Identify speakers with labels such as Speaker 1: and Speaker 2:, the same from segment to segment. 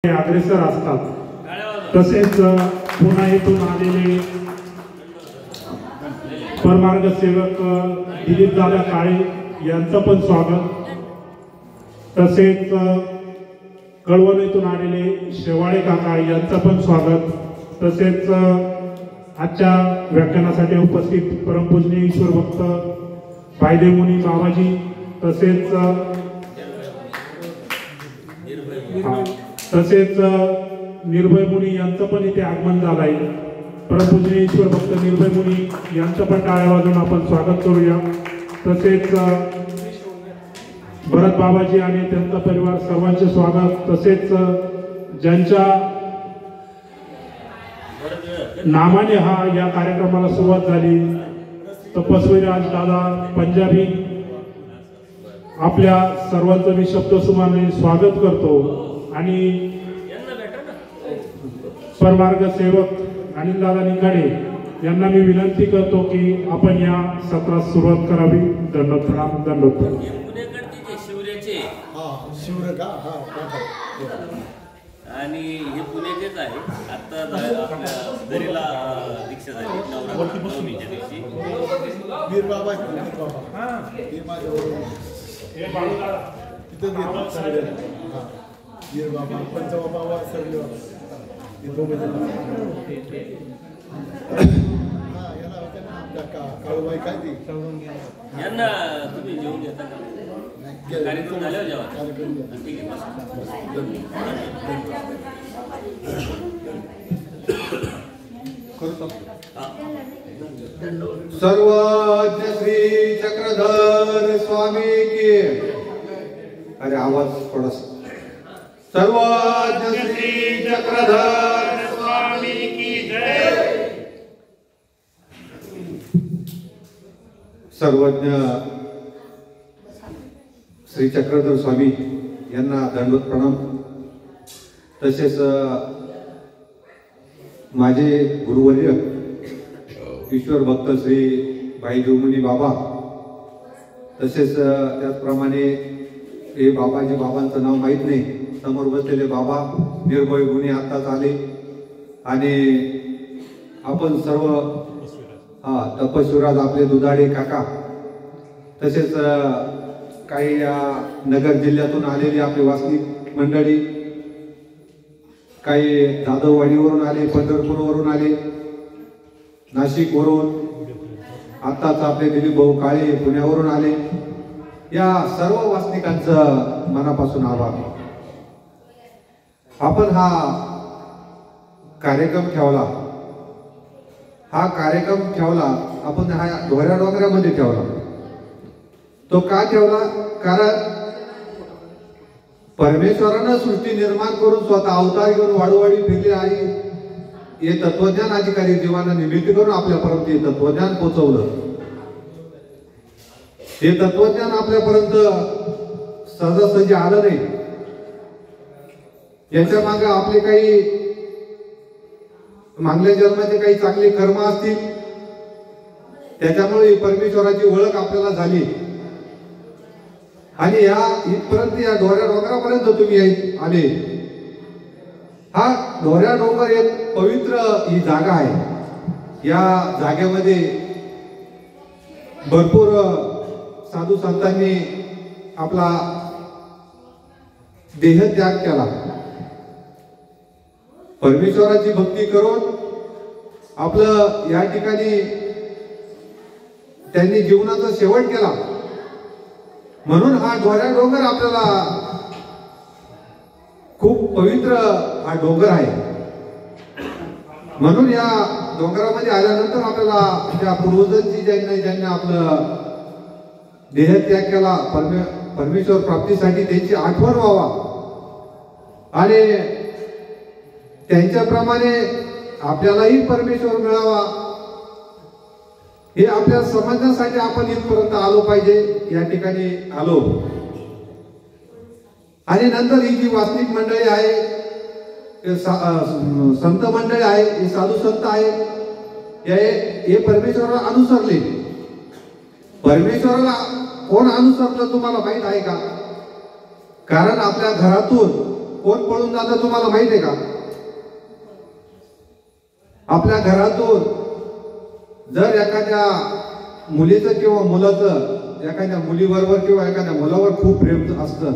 Speaker 1: अग्रेसर असतात। तसेच पुन्हा येथून आलेले परमार्ग सेवक दिलीप दादा काळे यांचं पण स्वागत। तसेच कळवण येथून आलेले शेवाळे काका यांचं पण स्वागत। तसेच आजच्या व्याख्यानासाठी उपस्थित परमपूजनीय ईश्वर भक्त भाईदेवमुनी बाबाजी तसेच निर्भय मुनी यांचं पण इथे आगमन झालंय। परमपूजनीय ईश्वर भक्त निर्भय मुनी यांचं पण टाळ्या वाजवून आपण स्वागत करूया। तसेच भरत बाबाजी आणि त्यांचा परिवार सर्वांचे स्वागत। तसेच ज्यांच्या नामाने हा या कार्यक्रमाला सुरुवात झाली तपस्वी राज दादा पंजाबी आपल्या सर्वांचं मी शब्दसुमाने स्वागत करतो। आणि परमार्ग सेवक अनिल दादा निकाडे यांना मी विनंती करतो की आपण या सत्रास सुरुवात करावी। दंडवत प्रणाम। दंडवत
Speaker 2: आणि हे पुण्याचेच आहे। आता आपल्या दरीला दीक्षा झाली नवरात्रीच्या दिवशी
Speaker 3: वीर बाबा वीर बाबा पंचबाबा सरले काळूबाई काय ती
Speaker 2: यांना तुम्ही जेवून घेता का? कार्यक्रम झाल्यावर जेवा। ठीक आहे।
Speaker 4: सर्वज्ञ श्री चक्रधर स्वामी की अरे आवाज थोड़ा सर्वज्ञ श्री चक्रधर स्वामी की जय। सर्वज्ञ श्री चक्रधर स्वामी यांना दंडवत प्रणाम। तसेच माझे गुरुवर्य ईश्वर भक्त श्री भाईदेवमुनी बाबा तसेच त्याचप्रमाणे हे बाबाजी बाबांचं नाव माहीत नाही समोर बसलेले बाबा निर्भय गुणी आत्ताच आले आणि आपण सर्व तपस्वीराज आपले दुधाडे काका तसेच काही या नगर जिल्ह्यातून आलेली आपली वासनिक मंडळी काही जाधववाडीवरून आले पंढरपूरवरून आले नाशिकवरून आत्ताच आपले दिलीप भाऊ काळे पुण्यावरून आले या सर्व वासनिकांचं मनापासून आभार। आपण हा कार्यक्रम ठेवला आपण हा ढोऱ्या डोंगरामध्ये ठेवला। तो का ठेवला? कारण परमेश्वरानं सृष्टी निर्माण करून स्वतः अवतार घेऊन वाडोवाडी फिरले आहे। हे तत्वज्ञान अधिकारी जीवांना निमित्त करून आपल्यापर्यंत हे तत्वज्ञान पोहोचवलं। हे तत्वज्ञान आपल्यापर्यंत सहजासहजी आलं नाही। याच्या मागे आपले काही मागल्या जन्माचे काही चांगले कर्म असतील त्याच्यामुळे परमेश्वराची ओळख आपल्याला झाली आणि या इथपर्यंत या ढोऱ्या डोंगरापर्यंत तुम्ही आले। हा ढोऱ्या डोंगर एक पवित्र ही जागा आहे। या जागेमध्ये भरपूर साधू संतांनी आपला देहत्याग केला। परमेश्वराची भक्ती करून आपलं या ठिकाणी त्यांनी जीवनाचा शेवट केला। म्हणून हा ढोऱ्या डोंगर आपल्याला खूप पवित्र हा डोंगर आहे। म्हणून या डोंगरामध्ये आल्यानंतर आपल्याला त्या पूर्वजांची ज्यांनी आपलं देहत्याग केला परमेश्वर प्राप्तीसाठी त्यांची आठवण व्हावा आणि त्यांच्याप्रमाणे आपल्यालाही परमेश्वर मिळावा हे आपल्या समजण्यासाठी आपण इथपर्यंत आलो पाहिजे। या ठिकाणी आलो आणि नंतर ही जी वास्तविक मंडळी आहे संत मंडळी आहे हे साधू संत आहे हे परमेश्वराला अनुसरले। परमेश्वराला कोण अनुसरलं तुम्हाला माहित आहे का? कारण आपल्या घरातून कोण पळून जातं तुम्हाला माहित आहे का? आपल्या घरातून जर एखाद्या मुलीचं किंवा मुलाचं एखाद्या मुलीबरोबर किंवा एखाद्या मुलावर खूप प्रेम असतं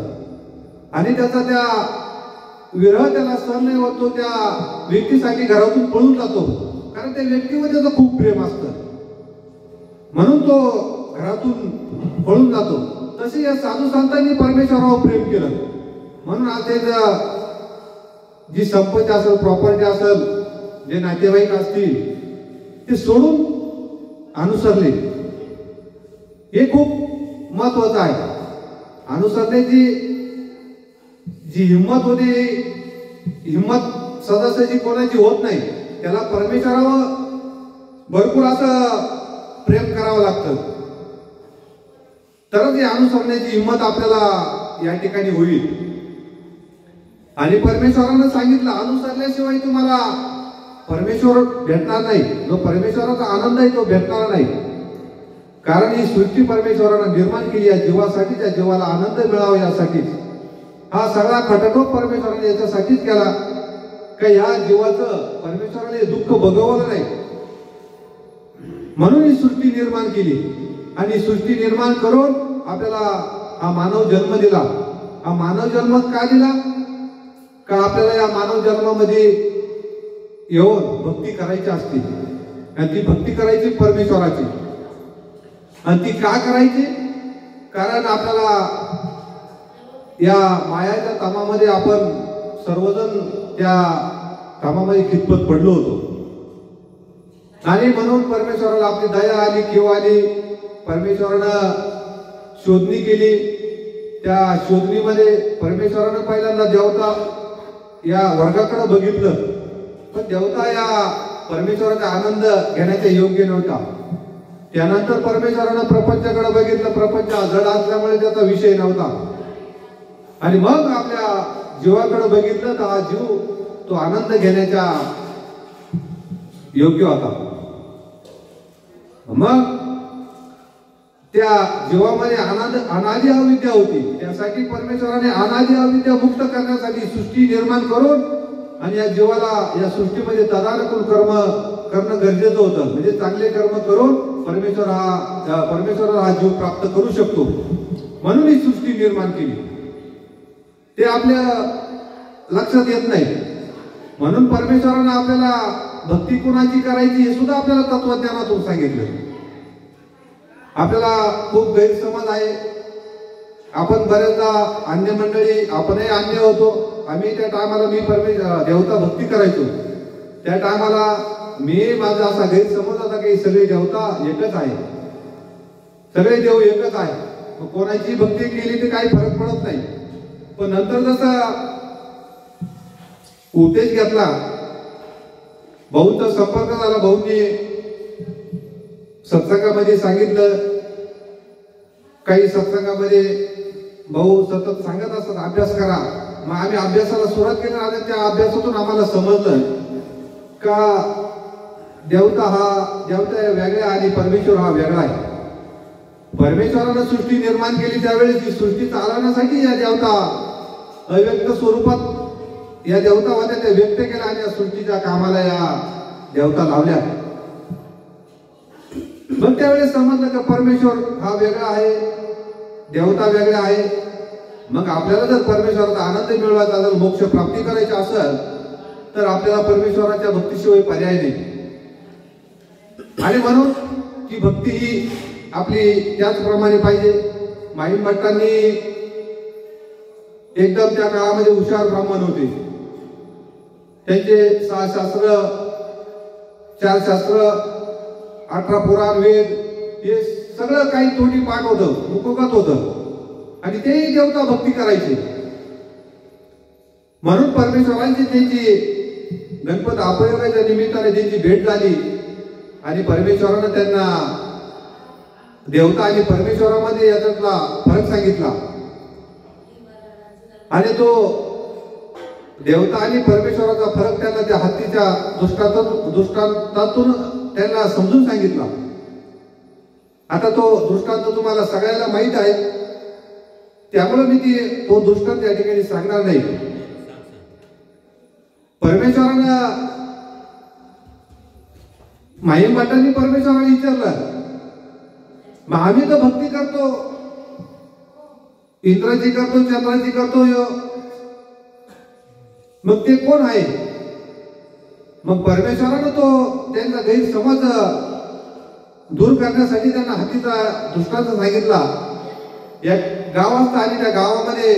Speaker 4: आणि त्याचा त्या विरह त्याला सहन नाही होत, तो त्या व्यक्तीसाठी घरातून पळून जातो, कारण त्या व्यक्तीवर त्याचं खूप प्रेम असतं म्हणून तो घरातून पळून जातो. तसे या साधू संतांनी परमेश्वरावर प्रेम केलं म्हणून आज जी संपत्ती असेल, प्रॉपर्टी असेल, जे नातेवाईक असतील ते सोडून अनुसरले. हे खूप महत्वाचं आहे. अनुसरण्याची जी हिंमत होती, हिंमत सदस्याची कोणाची होत नाही. त्याला परमेश्वरावर भरपूर असं प्रेम करावं लागतं, तरच या अनुसरण्याची हिंमत आपल्याला या ठिकाणी होईल. आणि परमेश्वरानं सांगितलं अनुसरल्याशिवाय तुम्हाला परमेश्वर भेटणार नाही. जो परमेश्वराचा आनंद आहे तो भेटणार नाही, कारण ही सृष्टी परमेश्वरानं निर्माण केली या जीवासाठी, त्या जीवाला आनंद मिळावा यासाठीच. हा सगळा खटकोप परमेश्वराने याच्यासाठीच केला का ह्या जीवाचं परमेश्वराने दुःख भोगवलं नाही, म्हणून ही सृष्टी निर्माण केली. आणि सृष्टी निर्माण करून आपल्याला हा मानव जन्म दिला. हा मानव जन्म का दिला? का आपल्याला या मानव जन्मामध्ये येऊन भक्ती करायची असते, आणि ती भक्ती करायची परमेश्वराची. आणि ती का करायची? कारण आपल्याला या मायाच्या कामामध्ये आपण सर्वजण त्या कामामध्ये खितपत पडलो होतो, आणि म्हणून परमेश्वराला आपली दया आली, किंव आली. परमेश्वरानं शोधणी केली. त्या शोधणीमध्ये परमेश्वरानं पहिल्यांदा देवता या वर्गाकडे बघितलं, पण देवता या परमेश्वराचा आनंद घेण्याच्या योग्य नव्हता. त्यानंतर परमेश्वरानं प्रपंचाकडे बघितलं. प्रपंच जड असल्यामुळे त्याचा विषय नव्हता. आणि मग आपल्या जीवाकडे बघितलं तर हा जीव तो आनंद घेण्याच्या योग्य होता. मग त्या जीवामध्ये अनादि अविद्या होती. त्यासाठी परमेश्वराने अनादि अविद्या मुक्त करण्यासाठी सृष्टी निर्माण करून आणि या जीवाला या सृष्टीमध्ये तदानुकूल कर्म करणं गरजेचं होतं. म्हणजे चांगले कर्म करून परमेश्वराला हा जीव प्राप्त करू शकतो, म्हणून ही सृष्टी निर्माण केली. ते आपल्या लक्षात येत नाही. म्हणून परमेश्वरानं आपल्याला भक्ती कोणाची करायची हे सुद्धा आपल्याला तत्वज्ञानातून सांगितलं. आपल्याला खूप गैरसमज आहे. आपण बऱ्याचदा अन्य मंडळी, आपणही अन्य होतो. आम्ही त्या टायमाला मी देवता भक्ती करायचो. त्या टायमाला माझा असा गैरसमज होता की सगळे देवता एकच आहे, सगळे देव एकच आहे, कोणाची भक्ती केली तर काही फरक पडत नाही. पण नंतर जसा उपदेश घेतला, भाऊंचा संपर्क झाला, भाऊंनी सत्संगामध्ये सांगितलं. काही सत्संगामध्ये भाऊ सतत सांगत असतात अभ्यास करा. मग आम्ही अभ्यासाला सुरुवात केली आणि त्या अभ्यासातून आम्हाला समजलं का देवता वेगळा आणि परमेश्वर हा वेगळा आहे. परमेश्वरानं सृष्टी निर्माण केली त्यावेळेस ती सृष्टी चालवण्यासाठी या देवता अव्यक्त स्वरूपात या देवता होत्या, त्या व्यक्त केल्या आणि या सृष्टीच्या कामाला या देवता लावल्या. मग त्यावेळेस समजलं की परमेश्वर हा वेगळा आहे, देवता वेगळा आहे. मग आपल्याला जर परमेश्वराचा आनंद मिळवायचा असेल, मोक्ष प्राप्ती करायची असेल, तर आपल्याला परमेश्वराच्या भक्तीशिवाय पर्याय नाही. आणि म्हणून ती भक्ती ही आपली त्याचप्रमाणे पाहिजे. माईम भट्टांनी एकदम त्या काळामध्ये हुशार ब्राह्मण होते. त्यांचे 6 शास्त्र, 4 शास्त्र, 18 पुराण, वेद हे सगळं काही तोंडी पाठ होतं, मुखगत होतं, आणि तेही देवता भक्ती करायचे. म्हणून परमेश्वरांची त्यांची गणपत अपयोगाच्या निमित्ताने त्यांची भेट झाली आणि परमेश्वरानं त्यांना देवता आणि परमेश्वरामध्ये याच्यातला फरक सांगितला. आणि तो देवता आणि परमेश्वराचा फरक त्यांना त्या हत्तीच्या दृष्टांतातून त्यांना समजून सांगितला. आता तो दृष्टांत तुम्हाला सगळ्याला माहित आहे, त्यामुळे मी तो दृष्टांत या ठिकाणी सांगणार नाही. परमेश्वरानं माहीम भटांनी परमेश्वराला विचारलं, मग आम्ही तर भक्ती करतो, इंद्राची करतो, चंद्राची करतो, मग ते कोण आहे? मग परमेश्वरानं तो त्यांचा गैरसमज दूर करण्यासाठी त्यांना हत्तीचा दृष्टांत सांगितला. एक गाव असतं आणि त्या गावामध्ये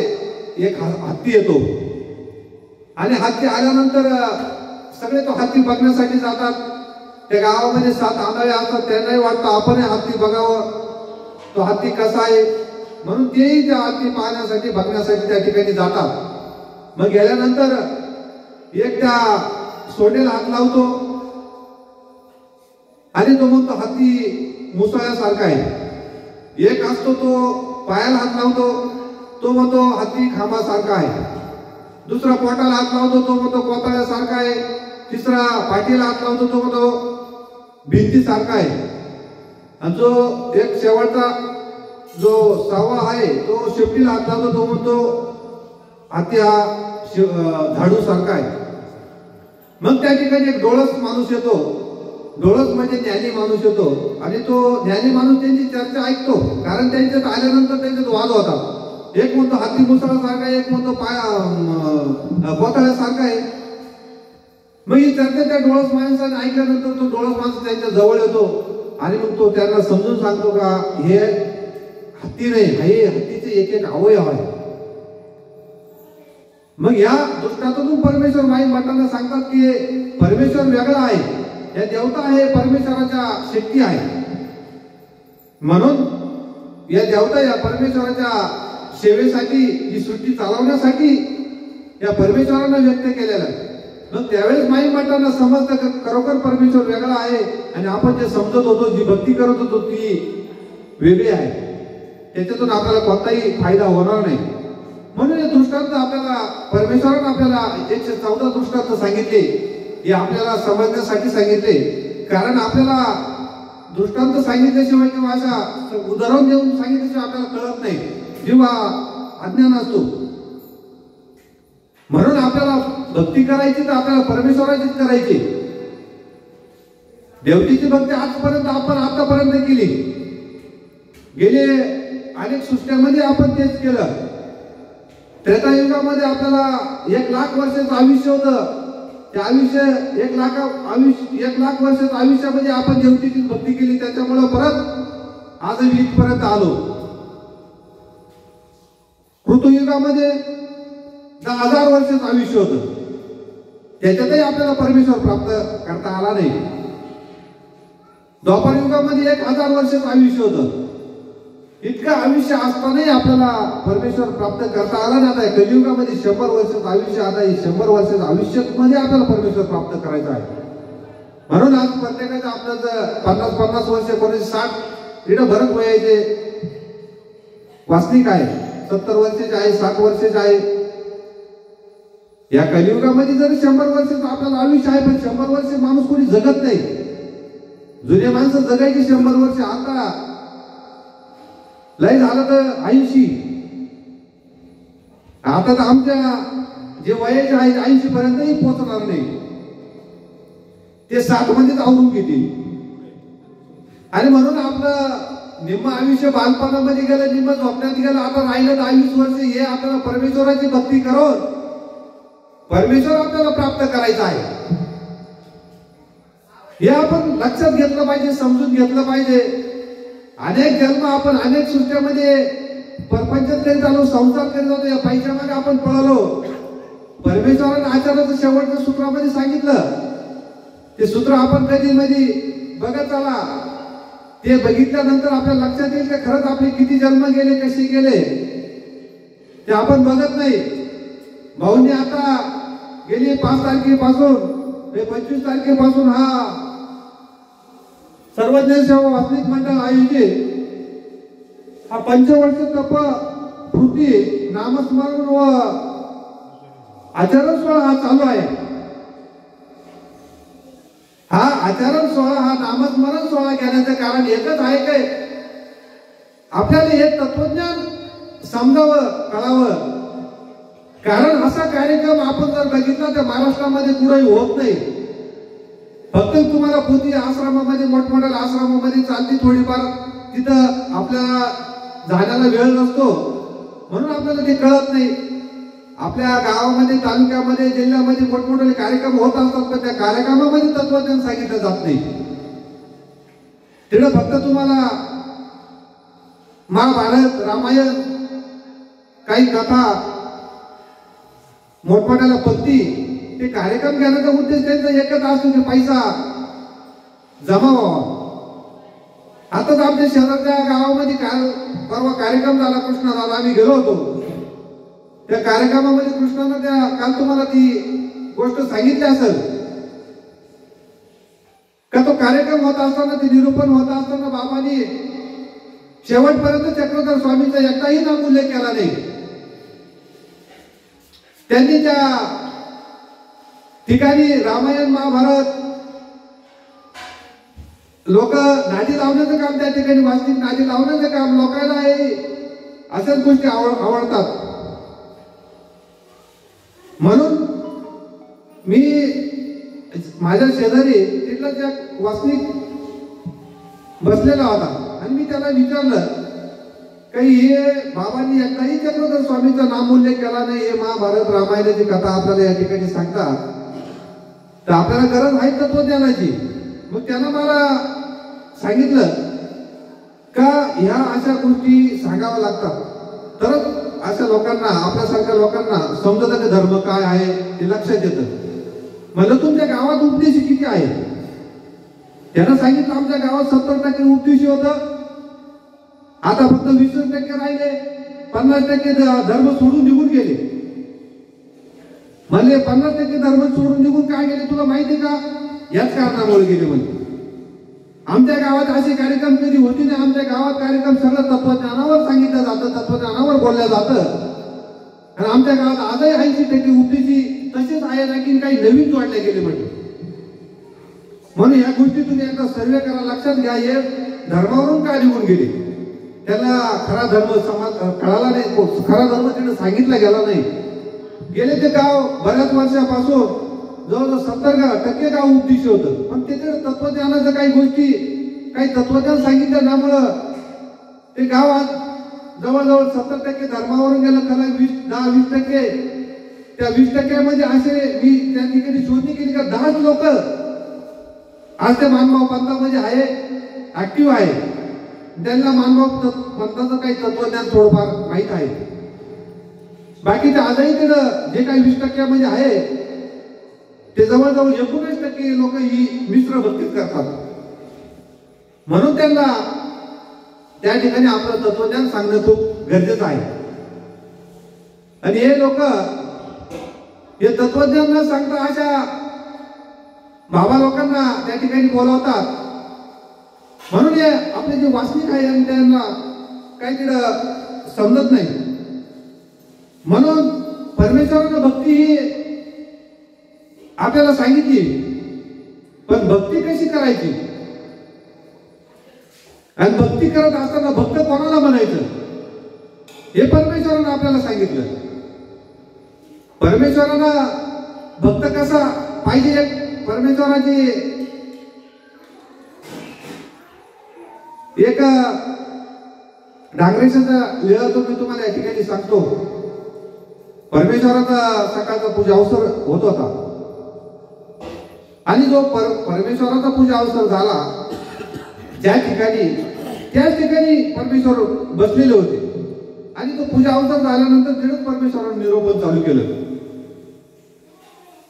Speaker 4: एक हत्ती येतो आणि हत्ती आल्यानंतर सगळे तो हत्ती बघण्यासाठी जातात. त्या गावामध्ये 7 आंधळे असतात, त्यांनाही वाटतं आपण हत्ती बघावं, तो हत्ती कसा आहे, म्हणून तेही त्या हत्ती पाहण्यासाठी बघण्यासाठी त्या ठिकाणी जातात. मग गेल्यानंतर एक त्या सोंडेला हात लावतो आणि तो म्हणतो हत्ती मुसळ्यासारखा आहे. एक असतो तो पायाला हात लावतो, तो म्हणतो हत्ती खांबासारखा आहे. दुसरा पोटाला हात लावतो, तो म्हणतो कोताळ्यासारखा आहे. तिसरा पाठीला हात लावतो, तो म्हणतो भिंतीसारखा आहे. आणि जो एक शेवटचा जो 6वा आहे तो शेपटीला हात लावतो, तो म्हणतो हत्ती हा झाडू सारखा आहे. मग त्या ठिकाणी एक डोळस माणूस येतो. डोळस म्हणजे ज्ञानी माणूस येतो आणि तो ज्ञानी माणूस त्यांची चर्चा ऐकतो, कारण त्यांच्यात आल्यानंतर त्यांच्यात वाद होता. एक म्हणतो हत्ती मुसळासारखा आहे, एक म्हणतो कोताळ्यासारखा आहे. मग ही चर्चा त्या डोळस माणसाने ऐकल्यानंतर तो डोळस माणूस त्यांच्या जवळ येतो आणि मग तो त्यांना समजून सांगतो का हे हत्ती नाही, हे हत्तीचे एक एक अवयव आहे. मग या दृष्टांतातून परमेश्वर माहीम भटांना सांगतात की परमेश्वर वेगळा आहे, या देवता आहे, परमेश्वराच्या शक्ती आहे. म्हणून या देवता या परमेश्वराच्या सेवेसाठी, ही सृष्टी चालवण्यासाठी या परमेश्वरानं व्यक्त केलेला आहे. मग त्यावेळेस माहीम भटांना समजतं खरोखर परमेश्वर वेगळा आहे आणि आपण जे समजत होतो, जी भक्ती करत होतो ती वेगळी आहे. त्याच्यातून आपल्याला कोणताही फायदा होणार नाही. म्हणून हे दृष्टांत आपल्याला परमेश्वरानं आपल्याला 114 दृष्टांत सांगितले, हे आपल्याला समजण्यासाठी सांगितले. कारण आपल्याला दृष्टांत सांगितल्याशिवाय किंवा अशा उदाहरण देऊन सांगितल्याशिवाय आपल्याला कळत नाही, जेव्हा अज्ञान असतो. म्हणून आपल्याला भक्ती करायची तर आपल्याला परमेश्वराचीच करायची. देवतेची भक्ती आजपर्यंत आपण आतापर्यंत केली, गेले अनेक सृष्ट्यांमध्ये आपण तेच केलं. त्रेतायुगामध्ये आपल्याला 1 लाख वर्षाचं आयुष्य होतं. ते आयुष्य 1 लाख वर्षाचं आयुष्यामध्ये आपण देवतेची भक्ती केली, त्याच्यामुळे परत आज मी इथपर्यंत आलो. कृतयुगामध्ये 10,000 वर्षाचं आयुष्य होतं, त्याच्यातही आपल्याला परमेश्वर प्राप्त करता आला नाही. द्वापर युगामध्ये 1,000 वर्षाचं आयुष्य होतं. इतकं आयुष्य असतानाही आपल्याला परमेश्वर प्राप्त करता आला नाही. आता कलियुगामध्ये 100 वर्षाचं आयुष्य, आता 100 वर्षाचं आयुष्यामध्ये आपल्याला परमेश्वर प्राप्त करायचं आहे. म्हणून आज प्रत्येकाचं आपलं 50-50 वर्ष, कोणी 60, इकडं भरत वयाचे वास्तविक आहे, 70 वर्षाचे आहे, 60 वर्षाचे आहे. या कलियुगामध्ये जरी 100 वर्षाचं आपल्याला आयुष्य आहे, पण 100 वर्ष माणूस कोणी जगत नाही. जुने माणसं जगायची 100 वर्ष, आता लय झालं तर 80. आता तर आमच्या जे वयाचे आहेत 80 पर्यंतही पोहोचणार नाही, ते 60 मध्येच आवरून घेतील. आणि म्हणून आपलं निम्म आयुष्य बालपणामध्ये गेलं, निम्म झोपण्यात गेलं. आता राहिलं 22 वर्ष, हे आपल्याला परमेश्वराची भक्ती करून परमेश्वर आपल्याला प्राप्त करायचं आहे. हे आपण लक्षात घेतलं पाहिजे, समजून घेतलं पाहिजे. अनेक जन्म आपण अनेक सृष्ट्यामध्ये परपंचात करीत आलो, संसार करीत होतो, या पैशामध्ये आपण पळलो. परमेश्वराने आचाराचं शेवटच्या सूत्रामध्ये सांगितलं, ते सूत्र आपण कधी मध्ये बघत आला, ते बघितल्यानंतर आपल्याला लक्षात येईल की खरंच आपले किती जन्म गेले, कसे गेले, ते आपण बघत नाही. भाऊंनी आता गेली 5 तारखेपासून 25 तारखेपासून हा सर्वज्ञ सेवा वास्तविक मंडळ आयोजित हा पंचवर्ष तप कृती नामस्मरण व आचरण सोहळा हा चालू आहे. हा आचरण सोहळा, हा नामस्मरण सोहळा घेण्याचं कारण एकच आहे काय, आपल्याला हे तत्वज्ञान समजावं, कळावं. कारण असा कार्यक्रम आपण जर बघितला तर महाराष्ट्रामध्ये कुठेही होत नाही. फक्त तुम्हाला पोती आश्रमामध्ये मोठमोठ्या आश्रमामध्ये चालती थोडीफार तिथं आपल्याला जाण्याला वेळ नसतो म्हणून आपल्याला ते कळत नाही. आपल्या गावामध्ये तालुक्यामध्ये जिल्ह्यामध्ये मोठमोठे कार्यक्रम होत असतात पण त्या कार्यक्रमामध्ये तत्वज्ञान सांगितलं जात नाही. तिथं फक्त तुम्हाला महाभारत रामायण काही कथा मोठमोठ्याला पत्ती ते कार्यक्रम घेण्याचा उद्देश त्यांचा एकच असतो की पैसा जमा व्हावा. आताच आमच्या शहराच्या गावामध्ये परवा कार्यक्रम झाला कृष्णाला आम्ही गेलो होतो. त्या कार्यक्रमामध्ये कृष्णानं त्या काल तुम्हाला ती गोष्ट सांगितली असेल का तो कार्यक्रम होत असताना ते निरूपण होत असताना बाबांनी शेवटपर्यंत चक्रधर स्वामींचा एकटाही नाम उल्लेख केला नाही. त्यांनी त्या ठिकाणी रामायण महाभारत लोक नादी लावण्याचं काम त्या ठिकाणी वास्तविक नादी लावण्याचं काम लोकांना अशाच गोष्टी आवडतात. म्हणून मी माझ्या शेजारी तिथलाच एक वासनिक बसलेला होता आणि मी त्याला विचारलं काही हे बाबांनी एकदाही चक्रधर स्वामीचा नाम उल्लेख केला नाही. हे महाभारत रामायणाची कथा आपल्याला या ठिकाणी सांगतात तर आपल्याला गरज आहे तत्वज्ञानाची. मग त्यानं मला सांगितलं का ह्या अशा गोष्टी सांगाव्या लागतात तरच अशा लोकांना आपल्यासारख्या लोकांना समजतं की धर्म काय आहे ते लक्षात येतं. म्हणलं तुमच्या गावात उपदेश किती आहे. त्यानं सांगितलं आमच्या गावात 70% उपदेशी होतं. आता फक्त 20% राहिले. 50% धर्म सोडून निघून गेले. म्हणले 50% धर्म सोडून निघून काय गेले तुला माहिती का. याच कारणामुळे गेले. म्हणजे आमच्या गावात असे कार्यक्रम कधी होते नाही. आमच्या गावात कार्यक्रम सगळं तत्वज्ञानावर सांगितलं जातं तत्वज्ञानावर बोललं जातं. आणि आमच्या गावात आजही 80% उपदेशी तसेच आहे आणखी काही नवीन जोडले गेले. म्हणजे म्हणून या गोष्टी तुम्ही एकदा सर्वे करा. लक्षात घ्या हे धर्मावरून का निघून गेले. त्याला खरा धर्म समाज कळाला नाही. खरा धर्म तिने सांगितला गेला नाही. गेले ते गाव बऱ्याच वर्षापासून जवळजवळ 70% गाव उपदेशी होतं पण तिथे तत्वज्ञानाचं काही गोष्टी काही तत्वज्ञान सांगितलं त्यामुळं ते गाव आज जवळजवळ 70% धर्मावरून गेलं. खरं 10-20% त्या 20% मध्ये असे मी त्या ठिकाणी शोधणी केली का 10 लोक आज त्या मानभाव पंथामध्ये आहे ऍक्टिव्ह आहे. त्यांना मानभाव पंथाचं काही तत्वज्ञान थोडंफार माहीत आहे. बाकीच्या आजही तिथं जे काही 20% मध्ये आहे ते जवळजवळ 19% लोक ही मिश्र भक्तीत करतात. म्हणून त्यांना त्या ठिकाणी आपलं तत्वज्ञान सांगणं खूप गरजेचं आहे. आणि हे लोक हे तत्वज्ञान न सांगता अशा बाबा लोकांना त्या ठिकाणी बोलवतात. म्हणून हे आपले जे वासनिक आहे आणि त्यांना काही तिथं समजत नाही. म्हणून परमेश्वरानं भक्ती ही आपल्याला सांगितली पण भक्ती कशी करायची आणि भक्ती करत असताना भक्त कोणाला म्हणायचं हे परमेश्वरानं आपल्याला सांगितलं. परमेश्वरानं भक्त कसा पाहिजे परमेश्वराची एक डांगरेशाचा वेळातून मी तुम्हाला या ठिकाणी सांगतो. परमेश्वराचा सकाळचा पूजा अवसर होत होता आणि जो परमेश्वराचा पूजा अवसर झाला ज्या ठिकाणी त्याच ठिकाणी परमेश्वर बसलेले होते आणि तो पूजा अवसर झाल्यानंतर तिथेच परमेश्वराने निरोपण चालू केलं.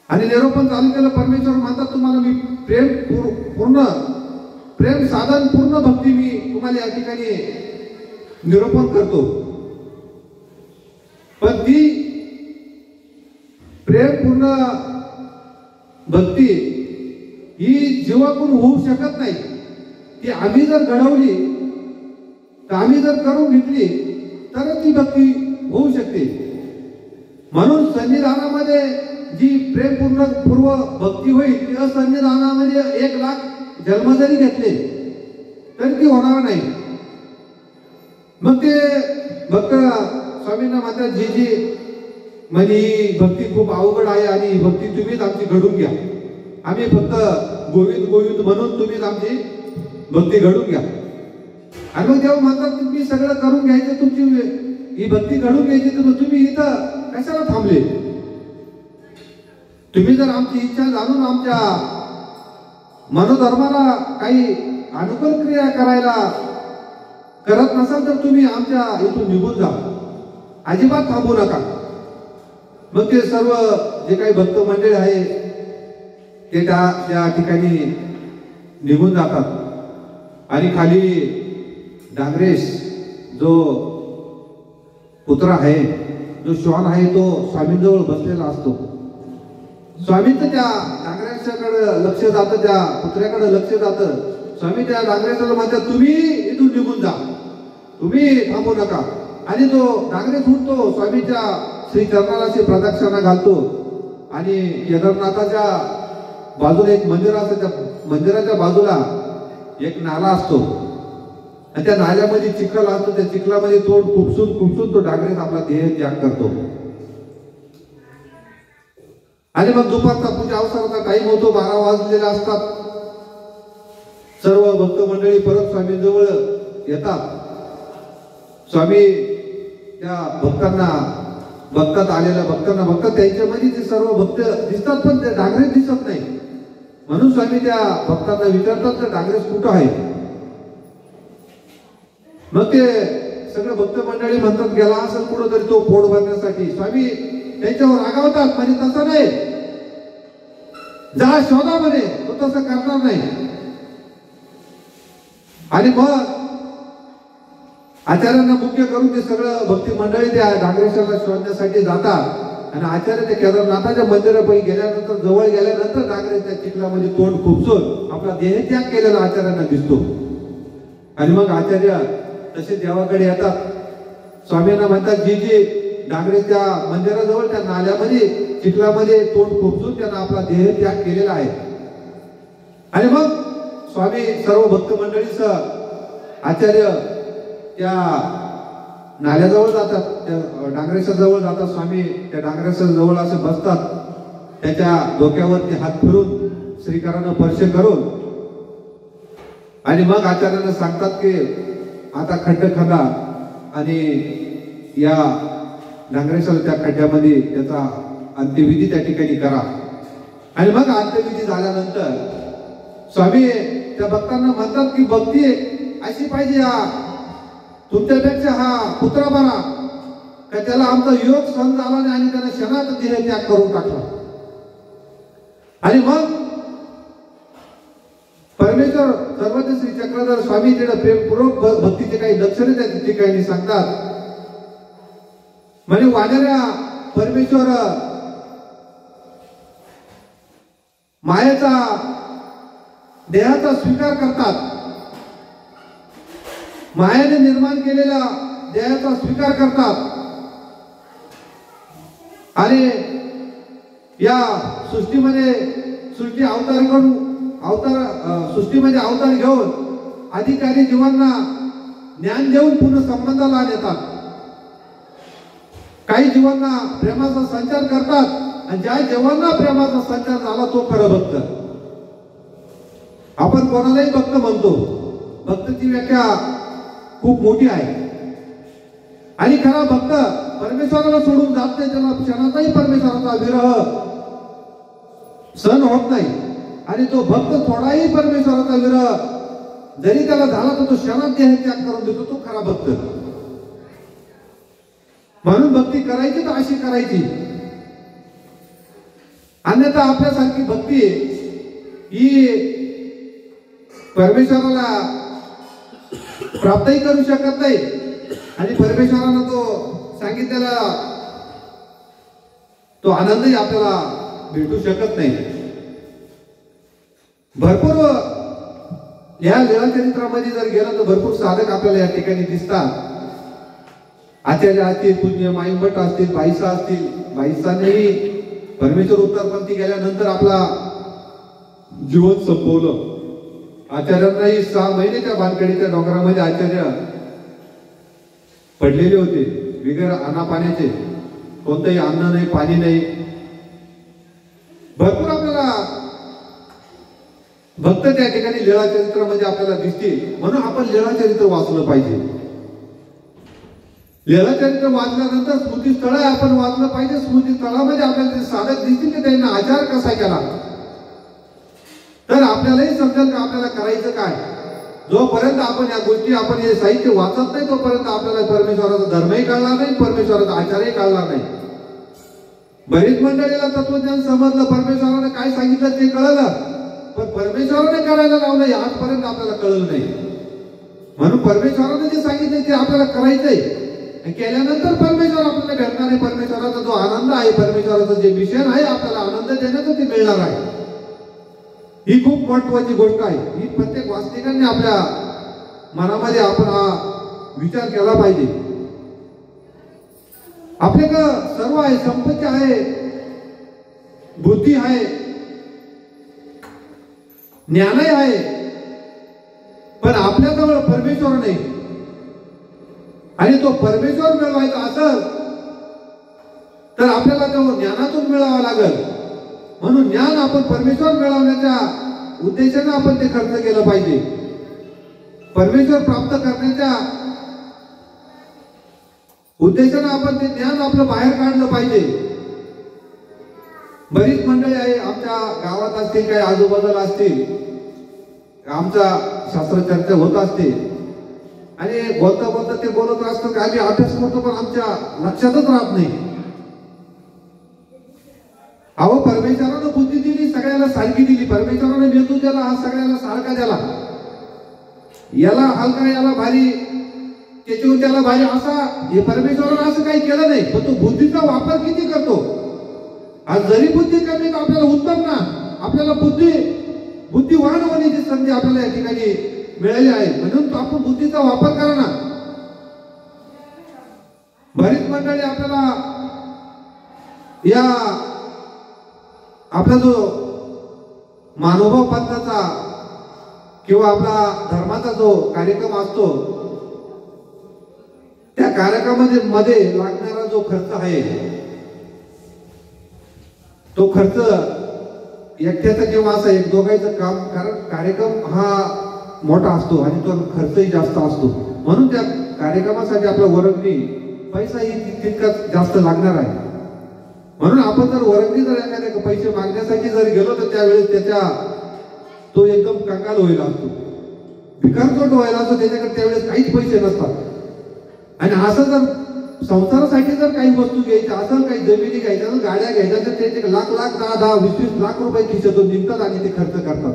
Speaker 4: आणि निरोपण चालू केलं. परमेश्वर म्हणतात तुम्हाला मी प्रेम साधन पूर्ण भक्ती मी तुम्हाला या ठिकाणी निरोपण करतो. पण ती प्रेमपूर्ण भक्ती ही जीवातून होऊ शकत नाही. ती आम्ही जर घडवली तर आम्ही जर करून घेतली तरच ती भक्ती होऊ शकते. म्हणून सन्निधानामध्ये जी प्रेमपूर्ण पूर्व भक्ती होईल त्या सन्निधानामध्ये 1,00,000 जन्म जरी घेतले तरी ती होणार नाही. मग ते भक्त स्वामींना म्हणतात जी म्हणजे ही भक्ती खूप अवघड आहे आणि ही भक्ती तुम्हीच आमची घडून घ्या. आम्ही फक्त गोविंद गोविंद म्हणून तुम्हीच आमची भक्ती घडून घ्या. आणि मग जेव्हा म्हणतात तुम्ही सगळं करून घ्यायचं, तुमची ही भक्ती घडून घ्यायची, तर तुम्ही इथं कशाला थांबले? तुम्ही जर आमची इच्छा जाणून आमच्या मनोधर्माला काही अनुकूल क्रिया करायला करत नसाल तर तुम्ही आमच्या इथून निघून जा, अजिबात थांबू नका. मग ते सर्व जे काही भक्त मंडळी आहे ते त्या ठिकाणी निघून जातात आणि खाली डांगरेश जो पुत्र आहे, जो श्वान आहे, तो स्वामींजवळ बसलेला असतो. स्वामींचं त्या डांगरेशाकडे लक्ष जातं, त्या पुत्र्याकडे लक्ष जातं. स्वामी त्या डांगरेशाला म्हणतात, तुम्ही इथून निघून जा, तुम्ही थांबू नका. आणि तो डांगरेश उठतो, स्वामीच्या श्री चरणाला अशी प्रदक्षिणा घालतो आणि केदारनाथाच्या बाजूला एक मंदिर असतं, त्या मंदिराच्या बाजूला एक नाला असतो आणि त्या नाल्यामध्ये चिखल असतो. त्या चिखलामध्ये तोंड खुपसून तो डांगरेश आपला देह त्याग करतो. आणि मग दुपारचा पूजा अवसराचा टाइम होतो, 12 वाजलेले असतात. सर्व भक्त मंडळी परत स्वामींजवळ येतात. स्वामी त्या भक्तांना बघतात, आलेल्या भक्तांना बघतात. त्यांच्यामध्ये ते सर्व भक्त दिसतात पण ते डांगरेश दिसत नाही. म्हणून स्वामी त्या भक्तांना विचारतात, तर डांगरेश कुठं आहे? मग ते सगळे भक्त मंडळी म्हणतात, गेला असेल कुठं तरी तो पोट भरण्यासाठी. स्वामी त्यांच्यावर रागावतात, म्हणजे तसं नाही, जा शोधा म्हणे, तो तसं करणार नाही. आणि मग आचार्यांना मुख्य करून ते सगळं भक्ती मंडळी त्या डांगरेशाला शोधण्यासाठी जातात. आणि आचार्य त्या केदारनाथाच्या मंदिरापैकी गेल्यानंतर, जवळ गेल्यानंतर डांगरेश त्या चिखलामध्ये तोंड खुपसून आपला देह त्याग केलेला आचार्यांना दिसतो. आणि मग आचार्य तसे देवाकडे येतात. स्वामींना म्हणतात, जी डांगरेश त्या मंदिराजवळ त्या नाल्यामध्ये चिखलामध्ये तोंड खुपसून त्यांना आपला देह त्याग केलेला आहे. आणि मग स्वामी सर्व भक्त मंडळीसह आचार्य त्या नाल्याजवळ जातात, त्या डांगरेशाजवळ जातात. स्वामी त्या डांगरेशाजवळ असे बसतात, त्याच्या डोक्यावरती हात फिरून श्रीकरानं स्पर्श करून आणि मग आचार्यांना सांगतात की आता खड्डे खणा आणि या डांगरेशाला त्या खड्ड्यामध्ये त्याचा अंत्यविधी त्या ठिकाणी करा. आणि मग अंत्यविधी झाल्यानंतर स्वामी त्या भक्तांना म्हणतात की भक्ती अशी पाहिजे, तुमच्यापेक्षा हा पुत्रा बरा का त्याला आमचा योग सहन झाला नाही आणि त्याने क्षणात देह त्याग करून टाकला. आणि मग परमेश्वर सर्वज्ञ श्री चक्रधर स्वामी तिथे प्रेमपूर्वक भक्तीचे काही लक्षणे त्या ठिकाणी सांगतात. म्हणजे वानऱ्या परमेश्वर मायेचा देहाचा स्वीकार करतात, मायाने निर्माण केलेल्या देहाचा स्वीकार करतात आणि या सृष्टीमध्ये सृष्टीमध्ये अवतार घेऊन अधिकारी जीवांना ज्ञान देऊन पुन्हा संबंधाला येतात. काही जीवांना प्रेमाचा संचार करतात आणि ज्या जीवांना प्रेमाचा संचार झाला तो खरं भक्त. आपण कोणालाही भक्त म्हणतो, भक्ताची व्याख्या खूप मोठी आहे. आणि खरा भक्त परमेश्वराला सोडून जात नाही, त्याला क्षणाचाही परमेश्वराचा विरह सहन होत नाही. आणि तो भक्त थोडाही परमेश्वराचा विरह जरी त्याला झाला तर तो क्षणात देह त्याग करून देतो, तो खरा भक्त. म्हणून भक्ती करायची तर अशी करायची, अन्यथा आपल्यासारखी भक्ती ही परमेश्वराला प्राप्तही करू शकत नाही आणि परमेश्वरानं तो सांगितलेला तो आनंदही आपल्याला भेटू शकत नाही. भरपूर या लीळा चरित्रामध्ये जर गेलं तर भरपूर साधक आपल्याला या ठिकाणी दिसतात. आचार्य असतील, पूज्य माईमठ असतील, बाईसा असतील. बाईसानेही परमेश्वर उत्तरपंथी गेल्यानंतर आपला जीवन संपवलं. आचार्यांनाही 6 महिने त्या बानकडीच्या डोंगरामध्ये आचार्य पडलेले होते बिगर अनापाण्याचे. कोणतंही अन्न नाही, पाणी नाही, भरपूर आपल्याला भक्त त्या ठिकाणी लीळा चरित्रामध्ये आपल्याला दिसतील. म्हणून आपण लीळा चरित्र वाचलं पाहिजे. लीळा चरित्र वाचल्यानंतर स्मृतीस्थळ आपण वाचलं पाहिजे. स्मृतीस्थळामध्ये आपल्याला ते साधक दिसतील की त्यांना आचार कसा केला, तर आपल्यालाही समजेल का आपल्याला करायचं काय. जोपर्यंत आपण या गोष्टी आपण हे साहित्य वाचत नाही तोपर्यंत आपल्याला परमेश्वराचा धर्मही कळणार नाही, परमेश्वराचा आचारही कळणार नाही. बरीच मंडळीला तत्वज्ञान समजलं, परमेश्वराने काय सांगितलं ते कळलं, पण परमेश्वराने करायला लावलं हे आजपर्यंत आपल्याला कळलं नाही. म्हणून परमेश्वराने जे सांगितलं ते आपल्याला करायचंय. केल्यानंतर परमेश्वर आपल्याला भेटणार आहे. परमेश्वराचा जो आनंद आहे, परमेश्वराचं जे मिशन आहे आपल्याला आनंद देण्याचं ते मिळणार आहे. ही खूप महत्वाची गोष्ट आहे. ही प्रत्येक वास्तविकांनी आपल्या मनामध्ये आपण हा विचार केला पाहिजे. आपल्याकडं सर्व आहे, संपत्ती आहे, बुद्धी आहे, ज्ञानही आहे, पण आपल्याजवळ परमेश्वर नाही. आणि तो परमेश्वर मिळवायचा असेल तर आपल्याला तो ज्ञानातून मिळवावा लागेल. म्हणून ज्ञान आपण परमेश्वर मिळवण्याच्या उद्देशाने आपण ते खर्च केलं पाहिजे. परमेश्वर प्राप्त करण्याच्या उद्देशाने आपण ते ज्ञान आपलं बाहेर काढलं पाहिजे. बरीच मंडळी आहे आमच्या गावात असतील, काही आजूबाजूला असतील, आमचा शास्त्र चर्चा होत असते आणि बोलता बोलता ते बोलत असतात की आम्ही अभ्यास करतो पण आमच्या लक्षातच राहत नाही. अहो, परमेश्वरानं बुद्धी दिली, सगळ्याला सारखी दिली. परमेश्वराने मेंदू दिला, हा सगळ्याला सारखा दिला. याला हलका, याला भारी, त्याच्याहून त्याला भारी असा, हे परमेश्वरानं असं काही केलं नाही. पण तो बुद्धीचा वापर किती करतो. आज जरी बुद्धी कमी तर आपल्याला उत्तम ना, आपल्याला बुद्धिवान होण्याची संधी आपल्याला या ठिकाणी मिळाली आहे. म्हणून तो आपण बुद्धीचा वापर करा ना. बरीच मंडळी आपल्याला या आपला जो मानवभाव पंथाचा किंवा आपला धर्माचा जो कार्यक्रम असतो त्या कार्यक्रमामध्ये लागणारा जो खर्च आहे तो खर्च एकट्याचा किंवा असा एक दोघांचं काम, कारण कार्यक्रम हा मोठा असतो आणि तो खर्चही जास्त असतो. म्हणून त्या कार्यक्रमासाठी आपला वर्गणी पैसाही तितकाच जास्त लागणार आहे. म्हणून आपण जर वर्गणी जर एखाद्या पैसे मागण्यासाठी जर गेलो तर त्यावेळेस त्याच्या तो एकदम कंगाल व्हायला असतो, भिकारचोट व्हायला असतो. त्याच्याकडे त्यावेळेस काहीच पैसे नसतात. आणि असं जर संसारासाठी जर काही वस्तू घ्यायच्या असेल, काही जमिनी घ्यायच्या असेल, गाड्या घ्यायच्या तर ते लाख 10-20 लाख रुपये खिशातून निघतात आणि ते खर्च करतात.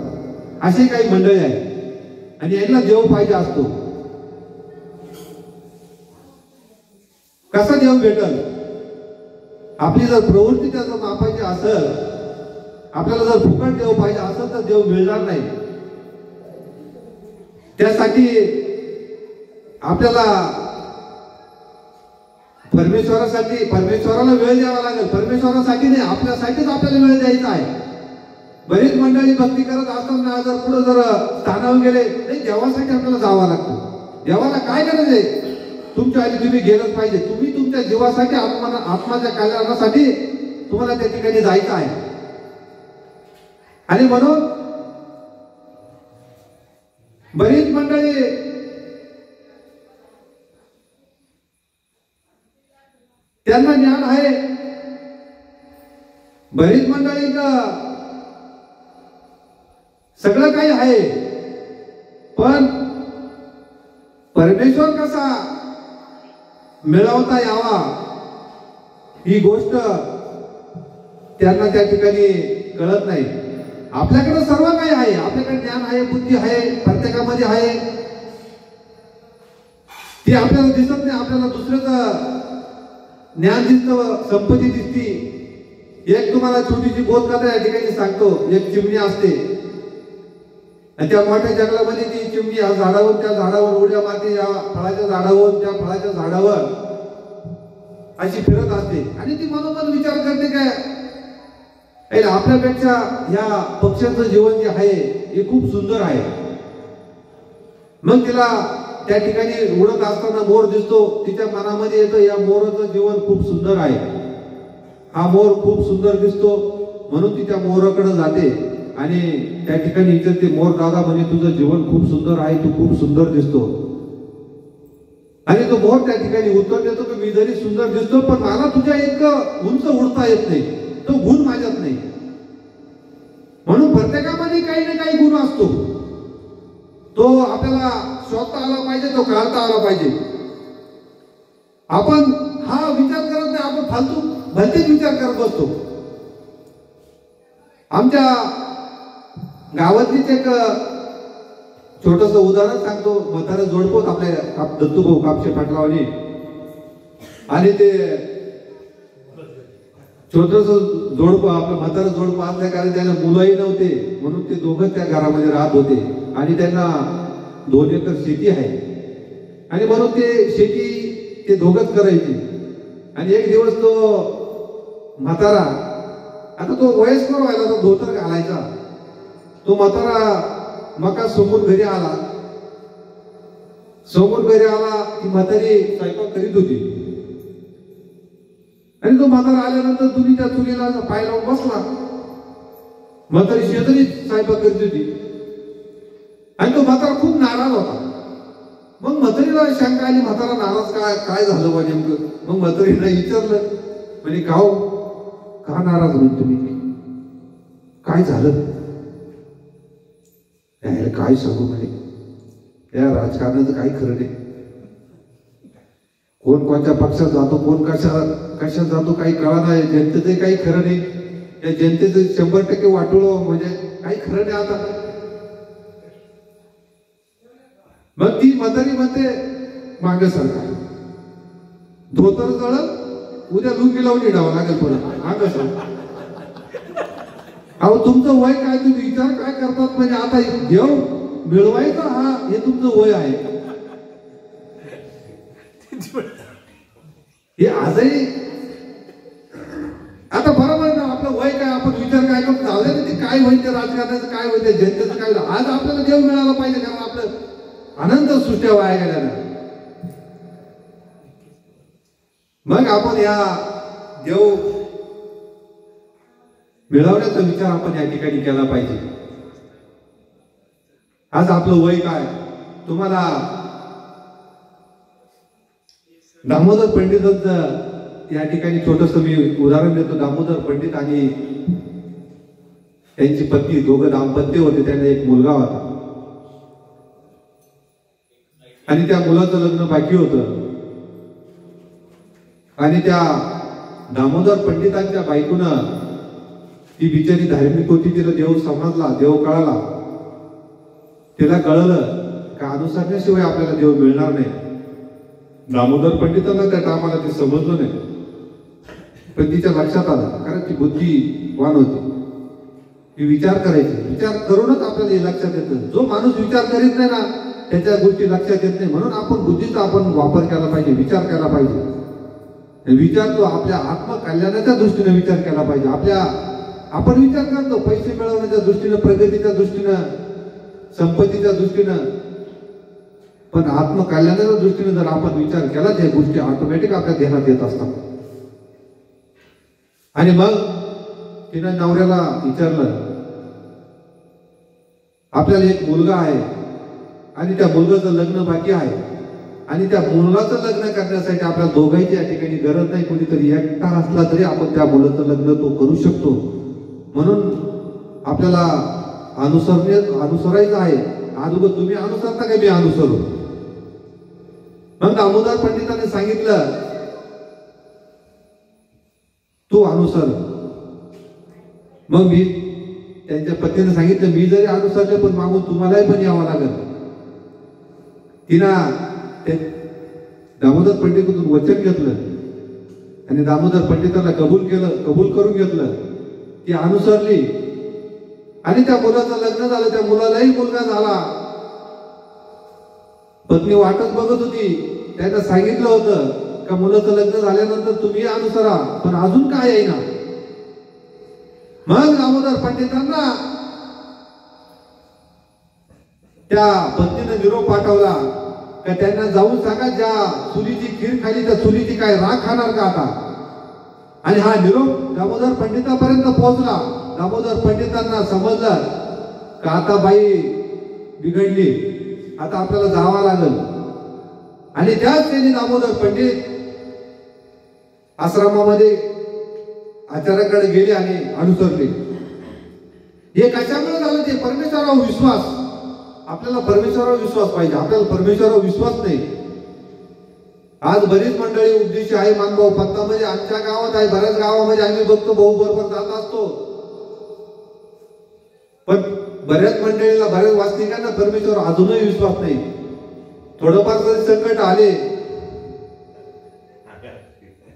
Speaker 4: असे काही मंडळी आहेत आणि यांना देव पाहिजे असतो. कसा देव भेटल. आपली जर प्रवृत्ती त्याचं मापायची असेल, आपल्याला जर फुकट देव पाहिजे असेल तर देव मिळणार नाही. त्यासाठी आपल्याला परमेश्वराला वेळ द्यावा लागेल. परमेश्वरासाठी नाही, आपल्यासाठीच आपल्याला वेळ द्यायचा आहे. बरीच मंडळी भक्ती करत असताना जर पुढे जर स्थानावर गेले नाही, देवासाठी आपल्याला जावं लागतं. देवाला काय गरज आहे. तुमच्या आधी तुम्ही गेलंच पाहिजे. तुम्ही तुमच्या जीवासाठी, आत्माच्या कल्याणासाठी तुम्हाला त्या ठिकाणी जायचं आहे. आणि म्हणून बरीच मंडळी त्यांना ज्ञान आहे, बरीच मंडळी सगळं काही आहे, पण परमेश्वर कसा मिळवता यावा ही गोष्ट त्यांना त्या ठिकाणी कळत नाही. आपल्याकडे सर्व काही आहे, आपल्याकडे ज्ञान आहे, बुद्धी आहे, प्रत्येकामध्ये आहे. ती आपल्याला दिसत नाही. आपल्याला दुसऱ्याचं ज्ञान दिसतं, संपत्ती दिसती. एक तुम्हाला छोटीशी बोधकथा या ठिकाणी सांगतो. एक चिमणी असते आणि त्या मोठ्या जंगलामध्ये ती चिमणी या झाडावर त्या झाडावर उड्या मारते, या फळाच्या झाडावर त्या फळाच्या झाडावर अशी फिरत असते. आणि ती मनोमन विचार करते काय आपल्यापेक्षा या पक्ष्यांचं जीवन जे आहे हे खूप सुंदर आहे. मग तिला त्या ठिकाणी उडत असताना मोर दिसतो. तिच्या मनामध्ये येतं या मोराचं जीवन खूप सुंदर आहे. हा मोर खूप सुंदर दिसतो म्हणून ती त्या मोराकडे जाते आणि त्या ठिकाणी विचारते, मोर दादा म्हणे तुझं जीवन खूप सुंदर आहे, तू खूप सुंदर दिसतो. आणि तो मोर त्या ठिकाणी उत्तर देतो की मी जरी सुंदर दिसतो पण मला तुझ्या इतकं उंच उडता येत नाही, तो गुण माझ्यात नाही. म्हणून प्रत्येकामध्ये काही ना काही गुण असतो, तो आपल्याला शोधता आला पाहिजे, तो काढता आला पाहिजे. आपण हा विचार करत नाही, आपण फालतू भलतेच विचार करत बसतो. आमच्या गावातलीच एक छोटस उदाहरण सांगतो. म्हातारं जोडपोत आपल्या दत्तूभाऊ कापशे पाटलावानी, आणि ते छोटस जोडपं आपलं म्हातारं जोडपं असल्या कारण त्यांना मुलंही नव्हते म्हणून ते दोघं त्या घरामध्ये राहत होते आणि त्यांना 2 एकर शेती आहे आणि म्हणून ते शेती ते दोघंच करायचे. आणि एक दिवस तो म्हातारा, आता तो वयस्कर व्हायला, तो धोतर घालायचा, तो म्हातारा मका समोर घरी आला. समोर घरी आला ती म्हातारी स्वयंपाक करीत होती आणि तो म्हातारा आल्यानंतर तुम्ही त्या चुलीला पाय लावून बसला. म्हातारी शेजारी स्वयंपाक करीत होती आणि तो म्हातारा खूप नाराज होता. मग म्हातारीला शंका आली, म्हातारा नाराज काय झालं बा नेमकं. मग म्हातारीला विचारलं, म्हणजे का नाराज होईल तुम्ही, काय झालं. काय सांगू म्हणे, या राजकारणाचं काही खरं नाही, कोण कोणत्या पक्षात जातो, कोण कशात जातो काही कळा नाही, जनतेचं काही खरं नाही, या जनतेचं 100% वाटोळं म्हणजे काही खरं नाही आता. मग ती म्हातारी म्हणते, मागे सरकार धोतर जळत उद्या लुंगी लावून येडावं लागेल परत, मागे सरकार. अहो तुमचं वय काय, तुम्ही विचार काय करतात, म्हणजे आता देव मिळवायचा हा हे तुमचं वय आहे. हे आजही आता बरोबर ना, आपलं वय काय, आपण विचार काय करतो, झालं ना ते काय होईल, ते राजकारणाचं काय होईल, ते जनतेचं काय होईल. आज आपल्याला देव मिळाला पाहिजे, कारण आपलं अनंत सृष्ट्या वाया गेल्या ना. मग आपण या देव मिळवण्याचा विचार आपण या ठिकाणी केला पाहिजे. आज आपलं वय काय, तुम्हाला दामोदर पंडितांचं या ठिकाणी छोटस मी उदाहरण देतो. दामोदर पंडित आणि त्यांची पत्नी, दोघं दाम्पत्य होते, त्यांना एक मुलगा होता आणि त्या मुलाचं लग्न बाकी होतं. आणि त्या दामोदर पंडितांच्या बायकोनं, ती बिचारी धार्मिक होती, तिला देव समजला, देव कळाला, तिला कळलं का अनुसरण्याशिवाय आपल्याला देव मिळणार नाही. दामोदर पंडितांना त्या टायमाला ते समजलं नाही, पण तिच्या लक्षात आलं, कारण ती बुद्धिवान होती, ती विचार करायची. विचार करूनच आपल्याला हे लक्षात येतं. जो माणूस विचार करीत नाही ना, त्याच्या गोष्टी लक्षात येत नाही. म्हणून आपण बुद्धीचा आपण वापर केला पाहिजे, विचार केला पाहिजे. विचार तो आपल्या आत्मकल्याणाच्या दृष्टीने विचार केला पाहिजे. आपण विचार करतो पैसे मिळवण्याच्या दृष्टीनं, प्रगतीच्या दृष्टीनं, संपत्तीच्या दृष्टीनं, पण आत्मकल्याणाच्या दृष्टीने जर आपण विचार केला, त्या गोष्टी ऑटोमॅटिक आपल्या ध्यानात येत असतात. आणि मग तिनं नवऱ्याला विचारलं, आपल्याला एक मुलगा आहे आणि त्या मुलगाचं लग्न बाकी आहे आणि त्या मुलाचं लग्न करण्यासाठी आपल्याला दोघांची या ठिकाणी गरज नाही, कोणीतरी एकटा असला तरी आपण त्या मुलाचं लग्न तो करू शकतो. म्हणून आपल्याला अनुसरायचं आहे. अगोदर तुम्ही अनुसरता का मी अनुसरू. मग दामोदर पंडितांनी सांगितलं, तू अनुसर. मग मी त्यांच्या पत्नीने सांगितलं, मी जरी अनुसरले पण मागून तुम्हालाही पण यावं लागेल. तिनं ते दामोदर पंडितांतून वचन घेतलं आणि दामोदर पंडितांना कबूल करून घेतलं. ती अनुसरली आणि त्या मुलाचं लग्न झालं, त्या मुलालाही मुलगा झाला. पत्नी वाटच बघत होती. त्यांना सांगितलं होतं का मुलाचं लग्न झाल्यानंतर तुम्ही अनुसरा, पण अजून काय येईना. मग दामोदर पंडितांना त्या पत्नीने निरोप पाठवला का त्यांना जाऊन सांगा, ज्या चुलीची खीर खाली त्या चुलीची काय राख खाणार का आता. आणि हा निरोप दामोदर पंडितापर्यंत पोहोचला. दामोदर पंडितांना समजलं का आता बाई बिघडली, आता आपल्याला जावं लागल. आणि त्याच त्यांनी दामोदर पंडित आश्रमामध्ये आचार्याकडे गेले आणि अनुसरले. हे कशामुळे झालं? ते परमेश्वरावर विश्वास. आपल्याला परमेश्वरावर विश्वास पाहिजे. आपल्याला परमेश्वरावर विश्वास नाही. आज बरीच मंडळी उपदेशी आहे. मानभाऊ पंथामध्ये आमच्या गावात आहे, बऱ्याच गावामध्ये आम्ही बघतो, भाऊ बरोबर जात असतो. पण बऱ्याच मंडळीला, बऱ्याच वास्तविकांना परमेश्वर अजूनही विश्वास नाही. थोडंफार जरी संकट आले,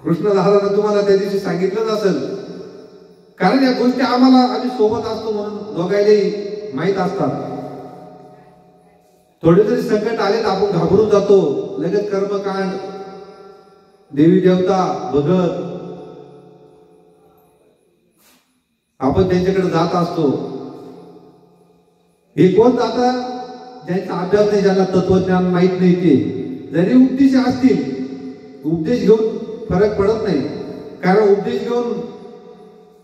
Speaker 4: कृष्णदादानं तुम्हाला त्या दिवशी सांगितलंच असेल, कारण या गोष्टी आम्हाला आम्ही सोबत असतो म्हणून दोघांनाही माहीत असतात. थोडे जरी संकट आले तर आपण घाबरून जातो. लगेच कर्मकांड, देवी देवता भगत आपण त्यांच्याकडे जात असतो. हे कोण जातं? ज्यांचा अभ्यास नाही, ज्यांना तत्वज्ञान माहीत नाही. ते जरी उपदेश असतील, उपदेश घेऊन फरक पडत नाही. कारण उपदेश घेऊन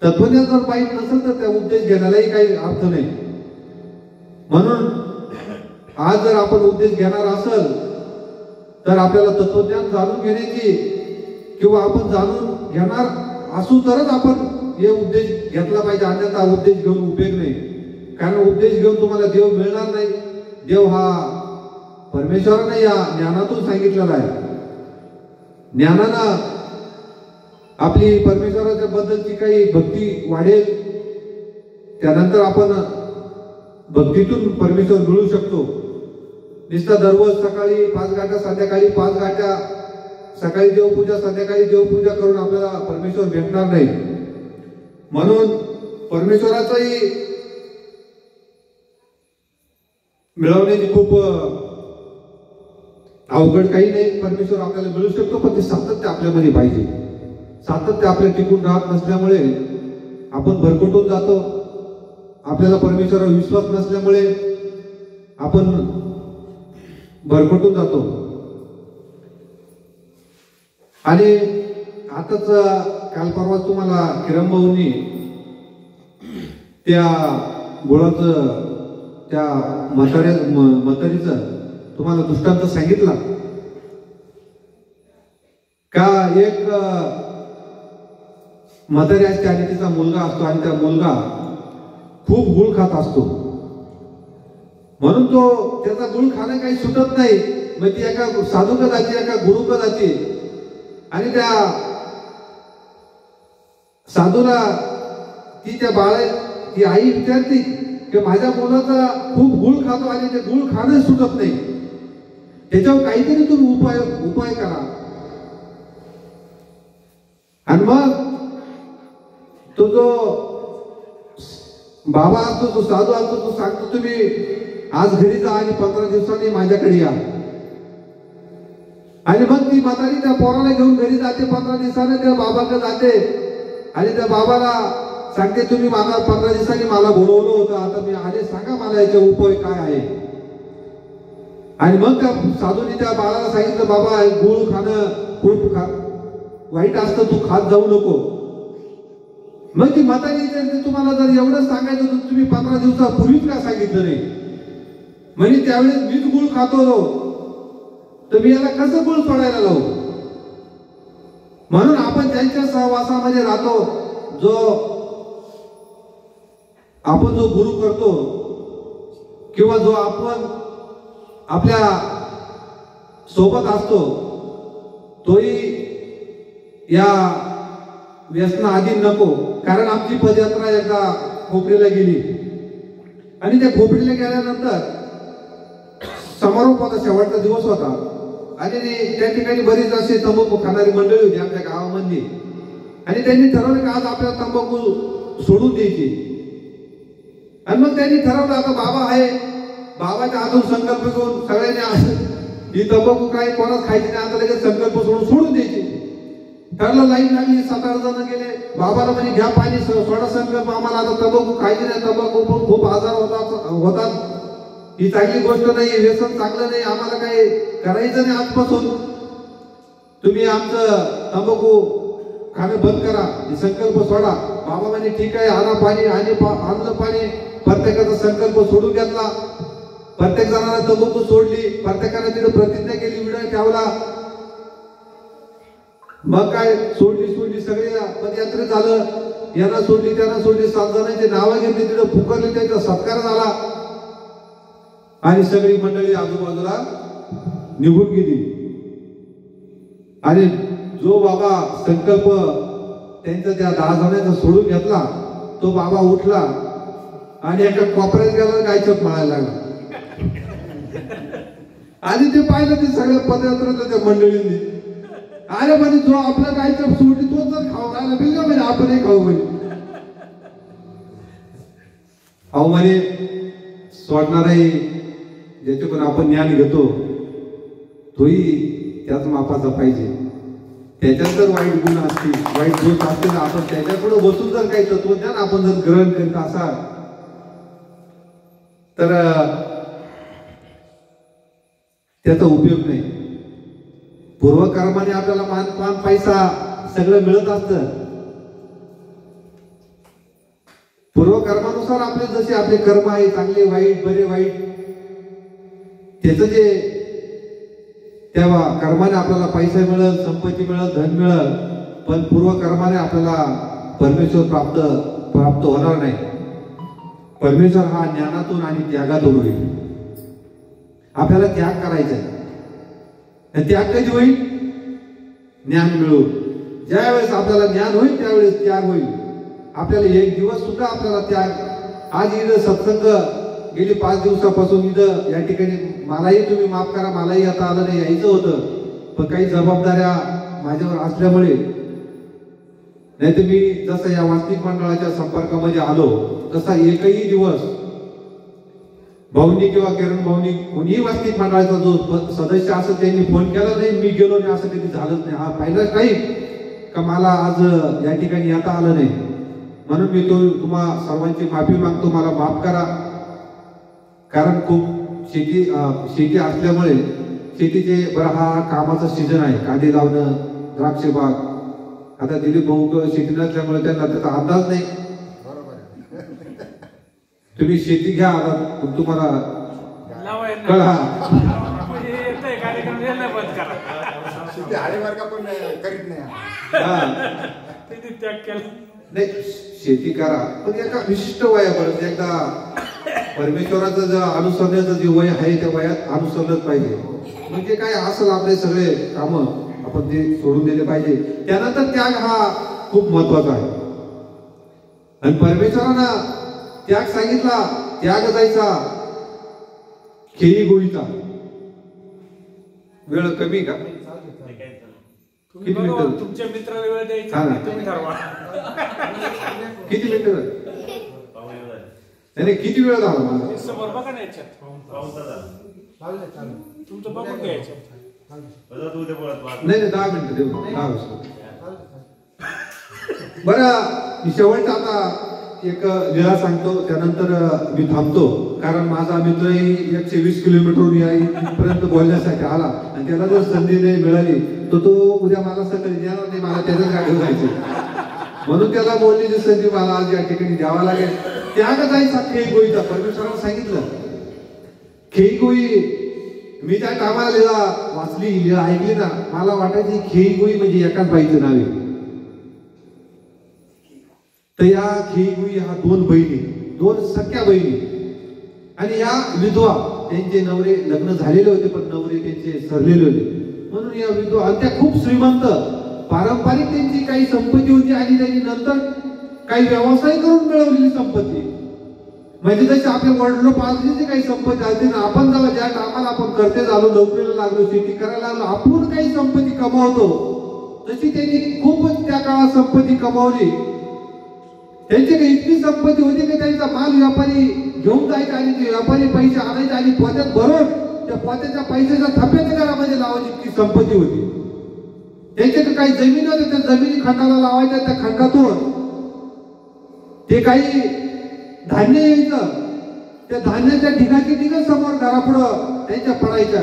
Speaker 4: तत्वज्ञान जर माहीत नसेल तर त्या उपदेश घेण्यालाही काही अर्थ नाही. म्हणून आज जर आपण उपदेश घेणार असेल तर आपल्याला तत्वज्ञान जाणून घेण्याची, किंवा आपण जाणून घेणार असू तरच आपण हे उपदेश घेतला पाहिजे. अन्यथा उपदेश घेऊन उपयोग नाही. कारण उपदेश घेऊन तुम्हाला देव मिळणार नाही. देव हा परमेश्वराने या ज्ञानातून सांगितलेला आहे. ज्ञानानं आपली परमेश्वराच्या बद्दलची काही भक्ती वाढेल. त्यानंतर आपण भक्तीतून परमेश्वर मिळू शकतो. नुसता दररोज सकाळी 5 गाठ्या, संध्याकाळी 5 गाठ्या, सकाळी देवपूजा, संध्याकाळी देवपूजा करून आपल्याला परमेश्वर भेटणार नाही. म्हणून परमेश्वराचाही मिळवण्याची खूप अवघड काही नाही. परमेश्वर आपल्याला मिळू शकतो, पण ते सातत्य आपल्यामध्ये पाहिजे. सातत्य आपल्या टिकून राहत नसल्यामुळे आपण भरकटून जातो. आपल्याला परमेश्वरावर विश्वास नसल्यामुळे आपण भरकटून जातो. आणि आताच काल परवा तुम्हाला किरणभाऊंनी त्या गुळाचं, त्या म्हातारीचं तुम्हाला दृष्टांत सांगितला का? एक म्हातारी असते आणि तिचा मुलगा असतो, आणि त्या मुलगा खूप गुळ खात असतो. म्हणून तो त्याचा गुळ खाणं काही सुटत नाही. मग ती एका साधूक जाते, एका गुरुक जाते, आणि त्या साधूला ती त्या ती आई विचारते की माझ्या मुलाचा खूप गुळ खातो आणि ते गुळ खाणं सुटत नाही, त्याच्यावर काहीतरी तुम्ही उपाय करा. आणि मग तो जो बाबा असतो, तो साधू असतो, तो सांगतो तुम्ही आज घरी जा आणि 15 दिवसांनी माझ्याकडे या. आणि मग ती म्हातारी त्या पोराला घेऊन घरी जाते. 15 दिवसाने त्या बाबाकडे जाते आणि त्या बाबाला सांगते तुम्ही मला 15 दिवसांनी मला बोलवलं होतं, आता मी आले, सांगा मला याचे उपाय काय आहे. आणि मग त्या साधूने त्या बाळाला सांगितलं बाबा गुळ खाणं खूप वाईट असतं, तू खात जाऊ नको. मग ती म्हातारी विचारते तुम्हाला जर एवढं सांगायचं तर तुम्ही 15 दिवसापूर्वीच का सांगितलं नाही. म्हणजे त्यावेळेस मीच गुळ खातो तर मी याला कसं गुळ सोडायला लावू. म्हणून आपण ज्यांच्या सहवासामध्ये राहतो, आपण जो गुरु करतो, किंवा जो आपण आपल्या सोबत असतो, तोही या व्यसना आधी नको. कारण आमची पदयात्रा एकदा खोपरीला गेली आणि त्या खोपरीला गेल्यानंतर समारोप होता, शेवटचा दिवस होता, आणि त्या ठिकाणी बरीच असे तंबाखू खाणारी मंडळी होती आमच्या गावामधली. आणि त्यांनी ठरवलं की आज आपल्याला तंबाखू सोडून द्यायची. आणि मग त्यांनी ठरवलं आता बाबा आहे, बाबाच्या हातून संकल्प घेऊन सगळ्यांनी ही तंबाखू काय कोणाच खायची नाही, आता लगेच संकल्प सोडून द्यायची. ठरलं, लाईन लागली, 7-8 जण गेले. बाबाला म्हणजे घ्या पाणी, सोडा संकल्प, आम्हाला आता तंबाखू खायची नाही, तंबाखू पण खूप आजार होतात, ही चांगली गोष्ट नाही, व्यसन चांगलं नाही, आम्हाला काही करायचं नाही आजपासून. तुम्ही आमचं तंबाखू खाणं बंद करा, हे संकल्प सोडा. बाबा म्हणे ठीक आहे, आणा पाणी आणि आणलं पाणी. प्रत्येकाचा संकल्प सोडून घेतला. प्रत्येक जणांना तंबाखू सोडली. प्रत्येकाने तिथे प्रतिज्ञा केली, विडा ठेवला. मग काय सोडली सगळे पदयात्रे झालं. यांना सोडली त्यांना सोडली, 7 जणांची नावं घेतली, तिथे पुकारली, त्यांचा सत्कार झाला आणि सगळी मंडळी आजूबाजूला निघून गेली. आणि जो बाबा संकल्प त्यांचा त्या 10 जणांचा सोडून घेतला, तो बाबा उठला आणि एका कोपऱ्यात गेला, गायछाप मारायला लागला. आणि ते पाहिलं ते सगळ्या पदयात्रेतल्या त्या मंडळींनी, अरे म्हणे जो आपलं गायछाप सोडली तोच जर खाऊ राहिला बिलका म्हणजे आपणही खाऊ म्हणे. अहो म्हणे सोडणारही ज्याच्याकडून आपण ज्ञान घेतो तोही त्याच मापाचा पाहिजे. त्याच्यात जर वाईट गुण असतील, वाईट दोष असतील, आपण त्याच्याकडे बसून जर काही तत्वज्ञान आपण जर ग्रहण करीत असाल तर त्याचा उपयोग नाही. पूर्वकर्माने आपल्याला मानपान पैसा सगळं मिळत असतं. पूर्वकर्मानुसार आपले जसे आपले कर्म आहे, चांगले वाईट बरे वाईट, त्याचं जे त्या कर्माने आपल्याला पैसा मिळत, संपत्ती मिळत, धन मिळत, पण पूर्वकर्माने आपल्याला परमेश्वर प्राप्त होणार नाही. परमेश्वर हा ज्ञानातून आणि त्यागातून होईल. आपल्याला त्याग करायचा आहे. त्याग कधी होईल? ज्ञान मिळून. ज्या वेळेस आपल्याला ज्ञान होईल त्यावेळेस त्याग होईल. आपल्याला एक दिवस सुद्धा आपल्याला त्याग, आज इथं सत्संग गेली 5 दिवसापासून इथं या ठिकाणी मलाही तुम्ही माफ करा, मलाही आता आलं नाही, यायचं होतं, पण काही जबाबदाऱ्या माझ्यावर असल्यामुळे, नाही तर मी जसं या वास्तविक मंडळाच्या संपर्कामध्ये आलो तसा एकही दिवस भाऊनी किंवा किरण भाऊनी कोणीही वास्तविक मंडळाचा जो सदस्य असं त्यांनी फोन केला नाही, मी गेलो नाही, असं कधी झालंच नाही. हा पहिलाच टाईम का मला आज या ठिकाणी येता आलं नाही. म्हणून मी तुम्हा सर्वांची माफी मागतो, मला माफ करा. कारण खूप शेती असल्यामुळे शेतीचे बरं हा कामाचा सीझन आहे, कांदे लावणं, द्राक्ष बाग. आता दिलीप भाऊ शेती नसल्यामुळे त्यांना त्याचा अंदाज नाही. तुम्ही शेती घ्या, आता तुम्हाला कळा. नाही शेती करा, पण एका विशिष्ट वयापर्यंत एकदा परमेश्वराचं जे अनुसरण्याचं जे वय आहे त्या वयात अनुसरलंच पाहिजे. म्हणजे काय असेल आपले सगळे काम आपण ते सोडून दिले पाहिजे. त्यानंतर त्याग हा खूप महत्वाचा आहे. आणि परमेश्वरानं त्याग सांगितला, त्याग जायचा खेळी गोळीचा. वेळ कमी का? किती मिनिटं?
Speaker 5: तुमच्या मित्राला वेळ द्यायचा तुम्ही ठरवा.
Speaker 4: किती मिनिटं? नाही किती वेळ झाला मला?
Speaker 5: समोर बघा ना याच्यात तुमचं बघून घ्यायचं.
Speaker 4: नाही 10 मिनिटं देऊ, 10 वाजता. बरं शेवटचा आता एक लीळा सांगतो, त्यानंतर मी थांबतो. कारण माझा मित्रही 120 किलोमीटरहून इथपर्यंत बोलण्यासाठी आला आणि त्याला जर संधी नाही मिळाली तर तो उद्या मला सकाळी येणार नाही, मला त्याच्याच गाडीवर जायचं. म्हणून त्याला बोलण्याची संधी मला आज या ठिकाणी द्यावा लागेल. त्याग जायचा खेळी गोळीचा. परमेश्वरानं सांगितलं खेळी गोळी. मी त्या कामाला लिळा वाचली, लिळा ऐकली ना, मला वाटायची खेळी गोळी म्हणजे एकाच बाईचं नाव आहे. तर या खेळी गोळी ह्या 2 बहिणी, 2 सख्या बहिणी, आणि या विधवा, त्यांचे नवरे लग्न झालेले होते पण नवरे त्यांचे सरलेले होते. म्हणून या विधवा, आणि त्या खूप श्रीमंत, पारंपरिक त्यांची काही संपत्ती होती आणि त्यांनी नंतर काही व्यवसाय करून मिळवलेली संपत्ती. म्हणजे जशी आपल्या वडिलोपार्जितची काही संपत्ती असते ना, आपण जेव्हा ज्या कामाला आपण करते झालो, नोकरीला लागलो, शेती करायला लागलो, आपण काही संपत्ती कमावतो, तशी त्यांनी खूपच त्या काळात संपत्ती कमावली. त्यांच्याकडे इतकी संपत्ती होती की त्यांचा माल व्यापारी घेऊन जायचे आणि ते व्यापारी पैसे आणायचे आणि पोत्यात भरून त्या पोत्याच्या पैशाच्या थप्याच्या घरामध्ये लावायची इतकी संपत्ती होती. त्यांच्याकडे काही जमिनी होत्या, त्या जमिनी खंडाला लावायच्या, त्या खंडातून ते काही धान्य यायचं, त्या धान्याच्या ढिगाची ढिग समोर घरापुढं त्यांच्या पडायच्या.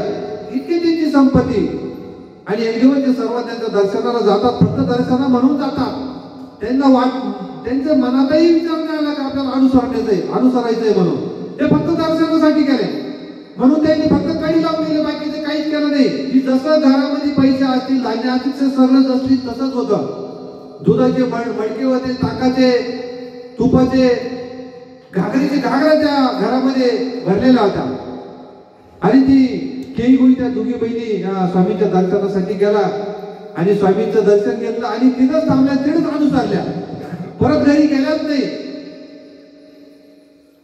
Speaker 4: इतकी त्यांची संपत्ती. आणि एक दिवस ते सर्व त्यांच्या दर्शनाला जातात, फक्त दर्शना म्हणून जातात. त्यांच्या मनातही विचार नाही आला की आपल्याला अनुसरायचंय म्हणून. ते फक्त दर्शनासाठी केले म्हणून त्यांनी फक्त कडी लावून दिले, बाकीचे काहीच केलं नाही. की जसं घरामध्ये पैसे असतील, धान्य असतील, सगळं असतील तसंच होतं. दुधाचे मडके होते, ताकाचे, तुपाचे, घागरीचे घागरा त्या घरामध्ये भरलेला होता. आणि ती केळी गोई त्या दोघी बहिणी या स्वामींच्या दर्शनासाठी गेला आणि स्वामींचं दर्शन घेतलं आणि तिथंच थांबल्या, तिथंच अनुसरल्या, परत घरी गेल्याच नाही.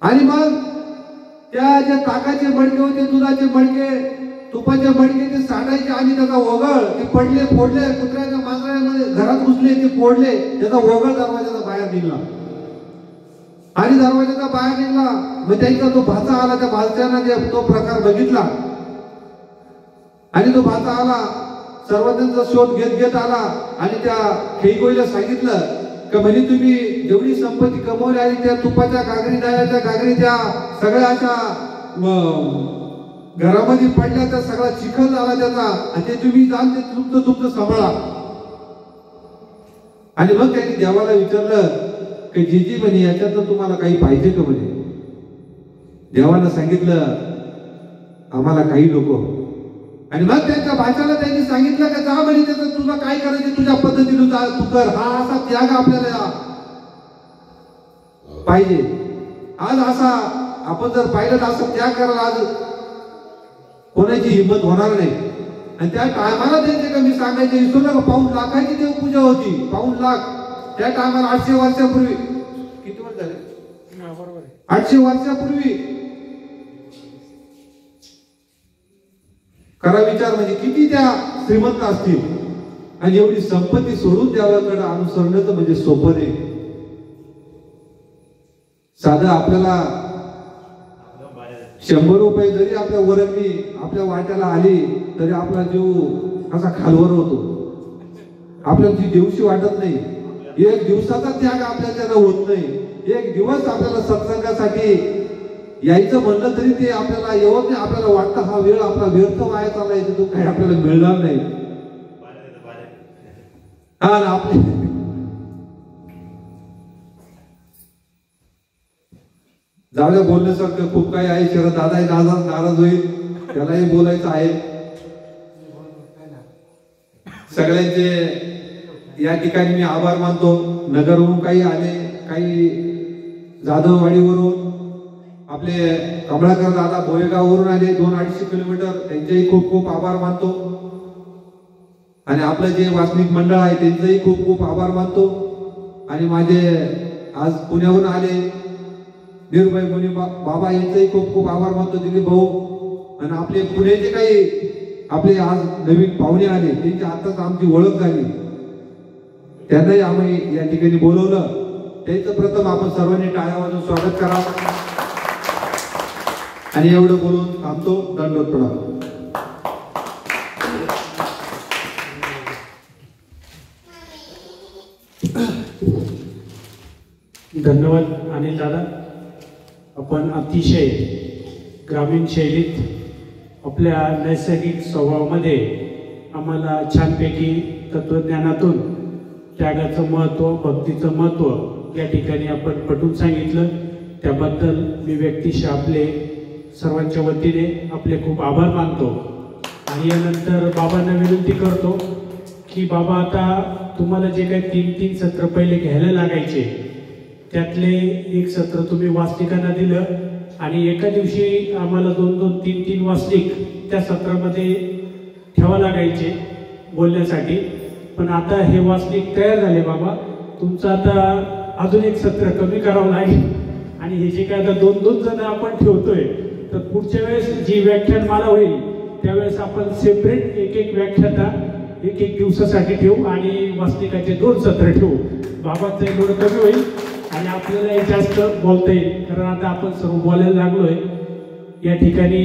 Speaker 4: आणि मग त्या जे ताकाचे मडके होते, दुधाचे मडके, तुपाचे मडके ते सांडायचे आणि त्याचा ओघळ ते पडले, फोडले, कुत्र्याच्या मांजरामध्ये घरात घुसले, ते फोडले, त्याचा ओघळ दरवाजाचा बाहेर निघला. आणि दरवाजाचा बाहेर निघला मग त्यांचा तो भाचा आला. त्या भाच्यानं तो प्रकार बघितला आणि तो भाचा आला, सर्वांचा शोध घेत आला आणि त्या खेळीगोईला सांगितलं की म्हणजे तुम्ही जेवढी संपत्ती कमवली आणि त्या तुपाच्या गागरी, दह्याच्या गागरी, त्या सगळ्या अशा घरामध्ये पडल्या, त्या सगळा चिखल झाला त्याचा, आणि ते तुम्ही जाल ते तुमचं सांभाळा. आणि मग त्यांनी देवाला विचारलं की जीजी म्हणे याच्यातनं तुम्हाला काही पाहिजे का म्हणे. देवाला सांगितलं आम्हाला काही नको. आणि मग त्यांच्या भाच्याला त्यांनी सांगितलं की जा म्हणे, त्याचं तुला काय करायचं तुझ्या पद्धतीने तू कर. हा असा त्याग आपल्याला पाहिजे. आज असा आपण जर पाहिलं तर असं त्याग करायला आज कोणाची हिंमत होणार नाही. आणि त्या टायमाला त्यांचे कमी सांगायचे विसरलं, 5 लाखाची देवपूजा होती, 5 लाख. त्या टायमाला 800 वर्षापूर्वी, किती वर्ष झाले, 800 वर्षापूर्वी करा विचार, म्हणजे किती त्या श्रीमंत असतील. आणि एवढी संपत्ती सोडून देवाकडे अनुसरणं म्हणजे सोपं नाही. साधं आपल्याला 100 रुपये जरी आपल्या वरंगणी आपल्या वाट्याला आली तरी आपला जीव असा खालवर होतो, आपल्याला ती दिवशी वाटत नाही. एक दिवसाचा त्याग आपल्याला होत नाही. एक दिवस आपल्याला सत्संगासाठी यायचं म्हणलं तरी ते आपल्याला येवत नाही. आपल्याला वाटतं हा वेळ आपला व्यर्थ वाया चाललाय, तो काही आपल्याला मिळणार नाही. हा ना, आपले जाऊया बोलण्यासारखं खूप काही आहे. शरद दादाही नाराज होईल, त्यालाही बोलायचं आहे. सगळ्यांचे या ठिकाणी मी आभार मानतो. नगरवरून काही आले, काही जाधववाडीवरून, आपले कमळाकर दादा बोयगाववरून आले, 200-250 किलोमीटर, त्यांचेही खूप खूप आभार मानतो. आणि आपलं जे वासनिक मंडळ आहे त्यांचंही खूप खूप आभार मानतो. आणि माझे आज पुण्याहून आले निर्भय मुनी बाबा यांचंही खूप खूप आभार मानतो, दिलीप भाऊ. आणि आपले पुण्याचे काही आपले आज नवीन पाहुणे आले, त्यांची आताच आमची ओळख झाली, त्यांनाही आम्ही या ठिकाणी बोलवलं. त्यांचं प्रथम आपण सर्वांनी टाळ्या वाजवून स्वागत करा. आणि एवढं बोलून थांबतो. दंडवत प्रणाम.
Speaker 1: धन्यवाद अनिल दादा. आपण अतिशय ग्रामीण शैलीत आपल्या नैसर्गिक स्वभावामध्ये आम्हाला छानपैकी तत्वज्ञानातून त्यागाचं महत्त्व, भक्तीचं महत्त्व या ठिकाणी आपण पटवून सांगितलं. त्याबद्दल मी व्यक्तिशः आपले सर्वांच्या वतीने आपले खूप आभार मानतो. आणि यानंतर बाबांना विनंती करतो की बाबा आता तुम्हाला जे काही 3-3 सत्र पहिले घ्यायला लागायचे त्यातले एक सत्र तुम्ही वासनिकांना दिलं आणि एका दिवशी आम्हाला 2-2, 3-3 वासनिक त्या सत्रामध्ये ठेवा लागायचे बोलण्यासाठी. पण आता हे वासनिक तयार झाले बाबा, तुमचं आता अजून एक सत्र कमी करावं लागेल. आणि हे जे काय आता 2-2 जण आपण ठेवतोय तर पुढच्या वेळेस जी व्याख्यानमाला होईल त्यावेळेस आपण सेपरेट एक व्याख्याता एक दिवसासाठी ठेवू आणि वासनिकाचे 2 सत्र ठेवू. बाबांचं एवढं कमी होईल आणि आपल्याला जास्त बोलता येईल, कारण आता आपण सर्व बोलायला लागलोय. या ठिकाणी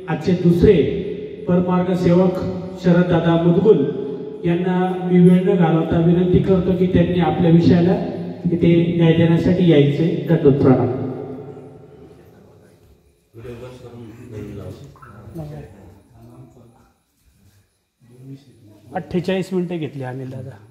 Speaker 1: आजचे दुसरे परमार्ग सेवक शरददादा मुदगुल यांना मी वेळ न घालवता विनंती करतो की त्यांनी आपल्या विषयाला इथे न्याय देण्यासाठी यायचे. दंडवत प्रणाम.
Speaker 2: व्हिडिओ बंद करून
Speaker 1: 48 मिनिटे घेतली अनिल दादा.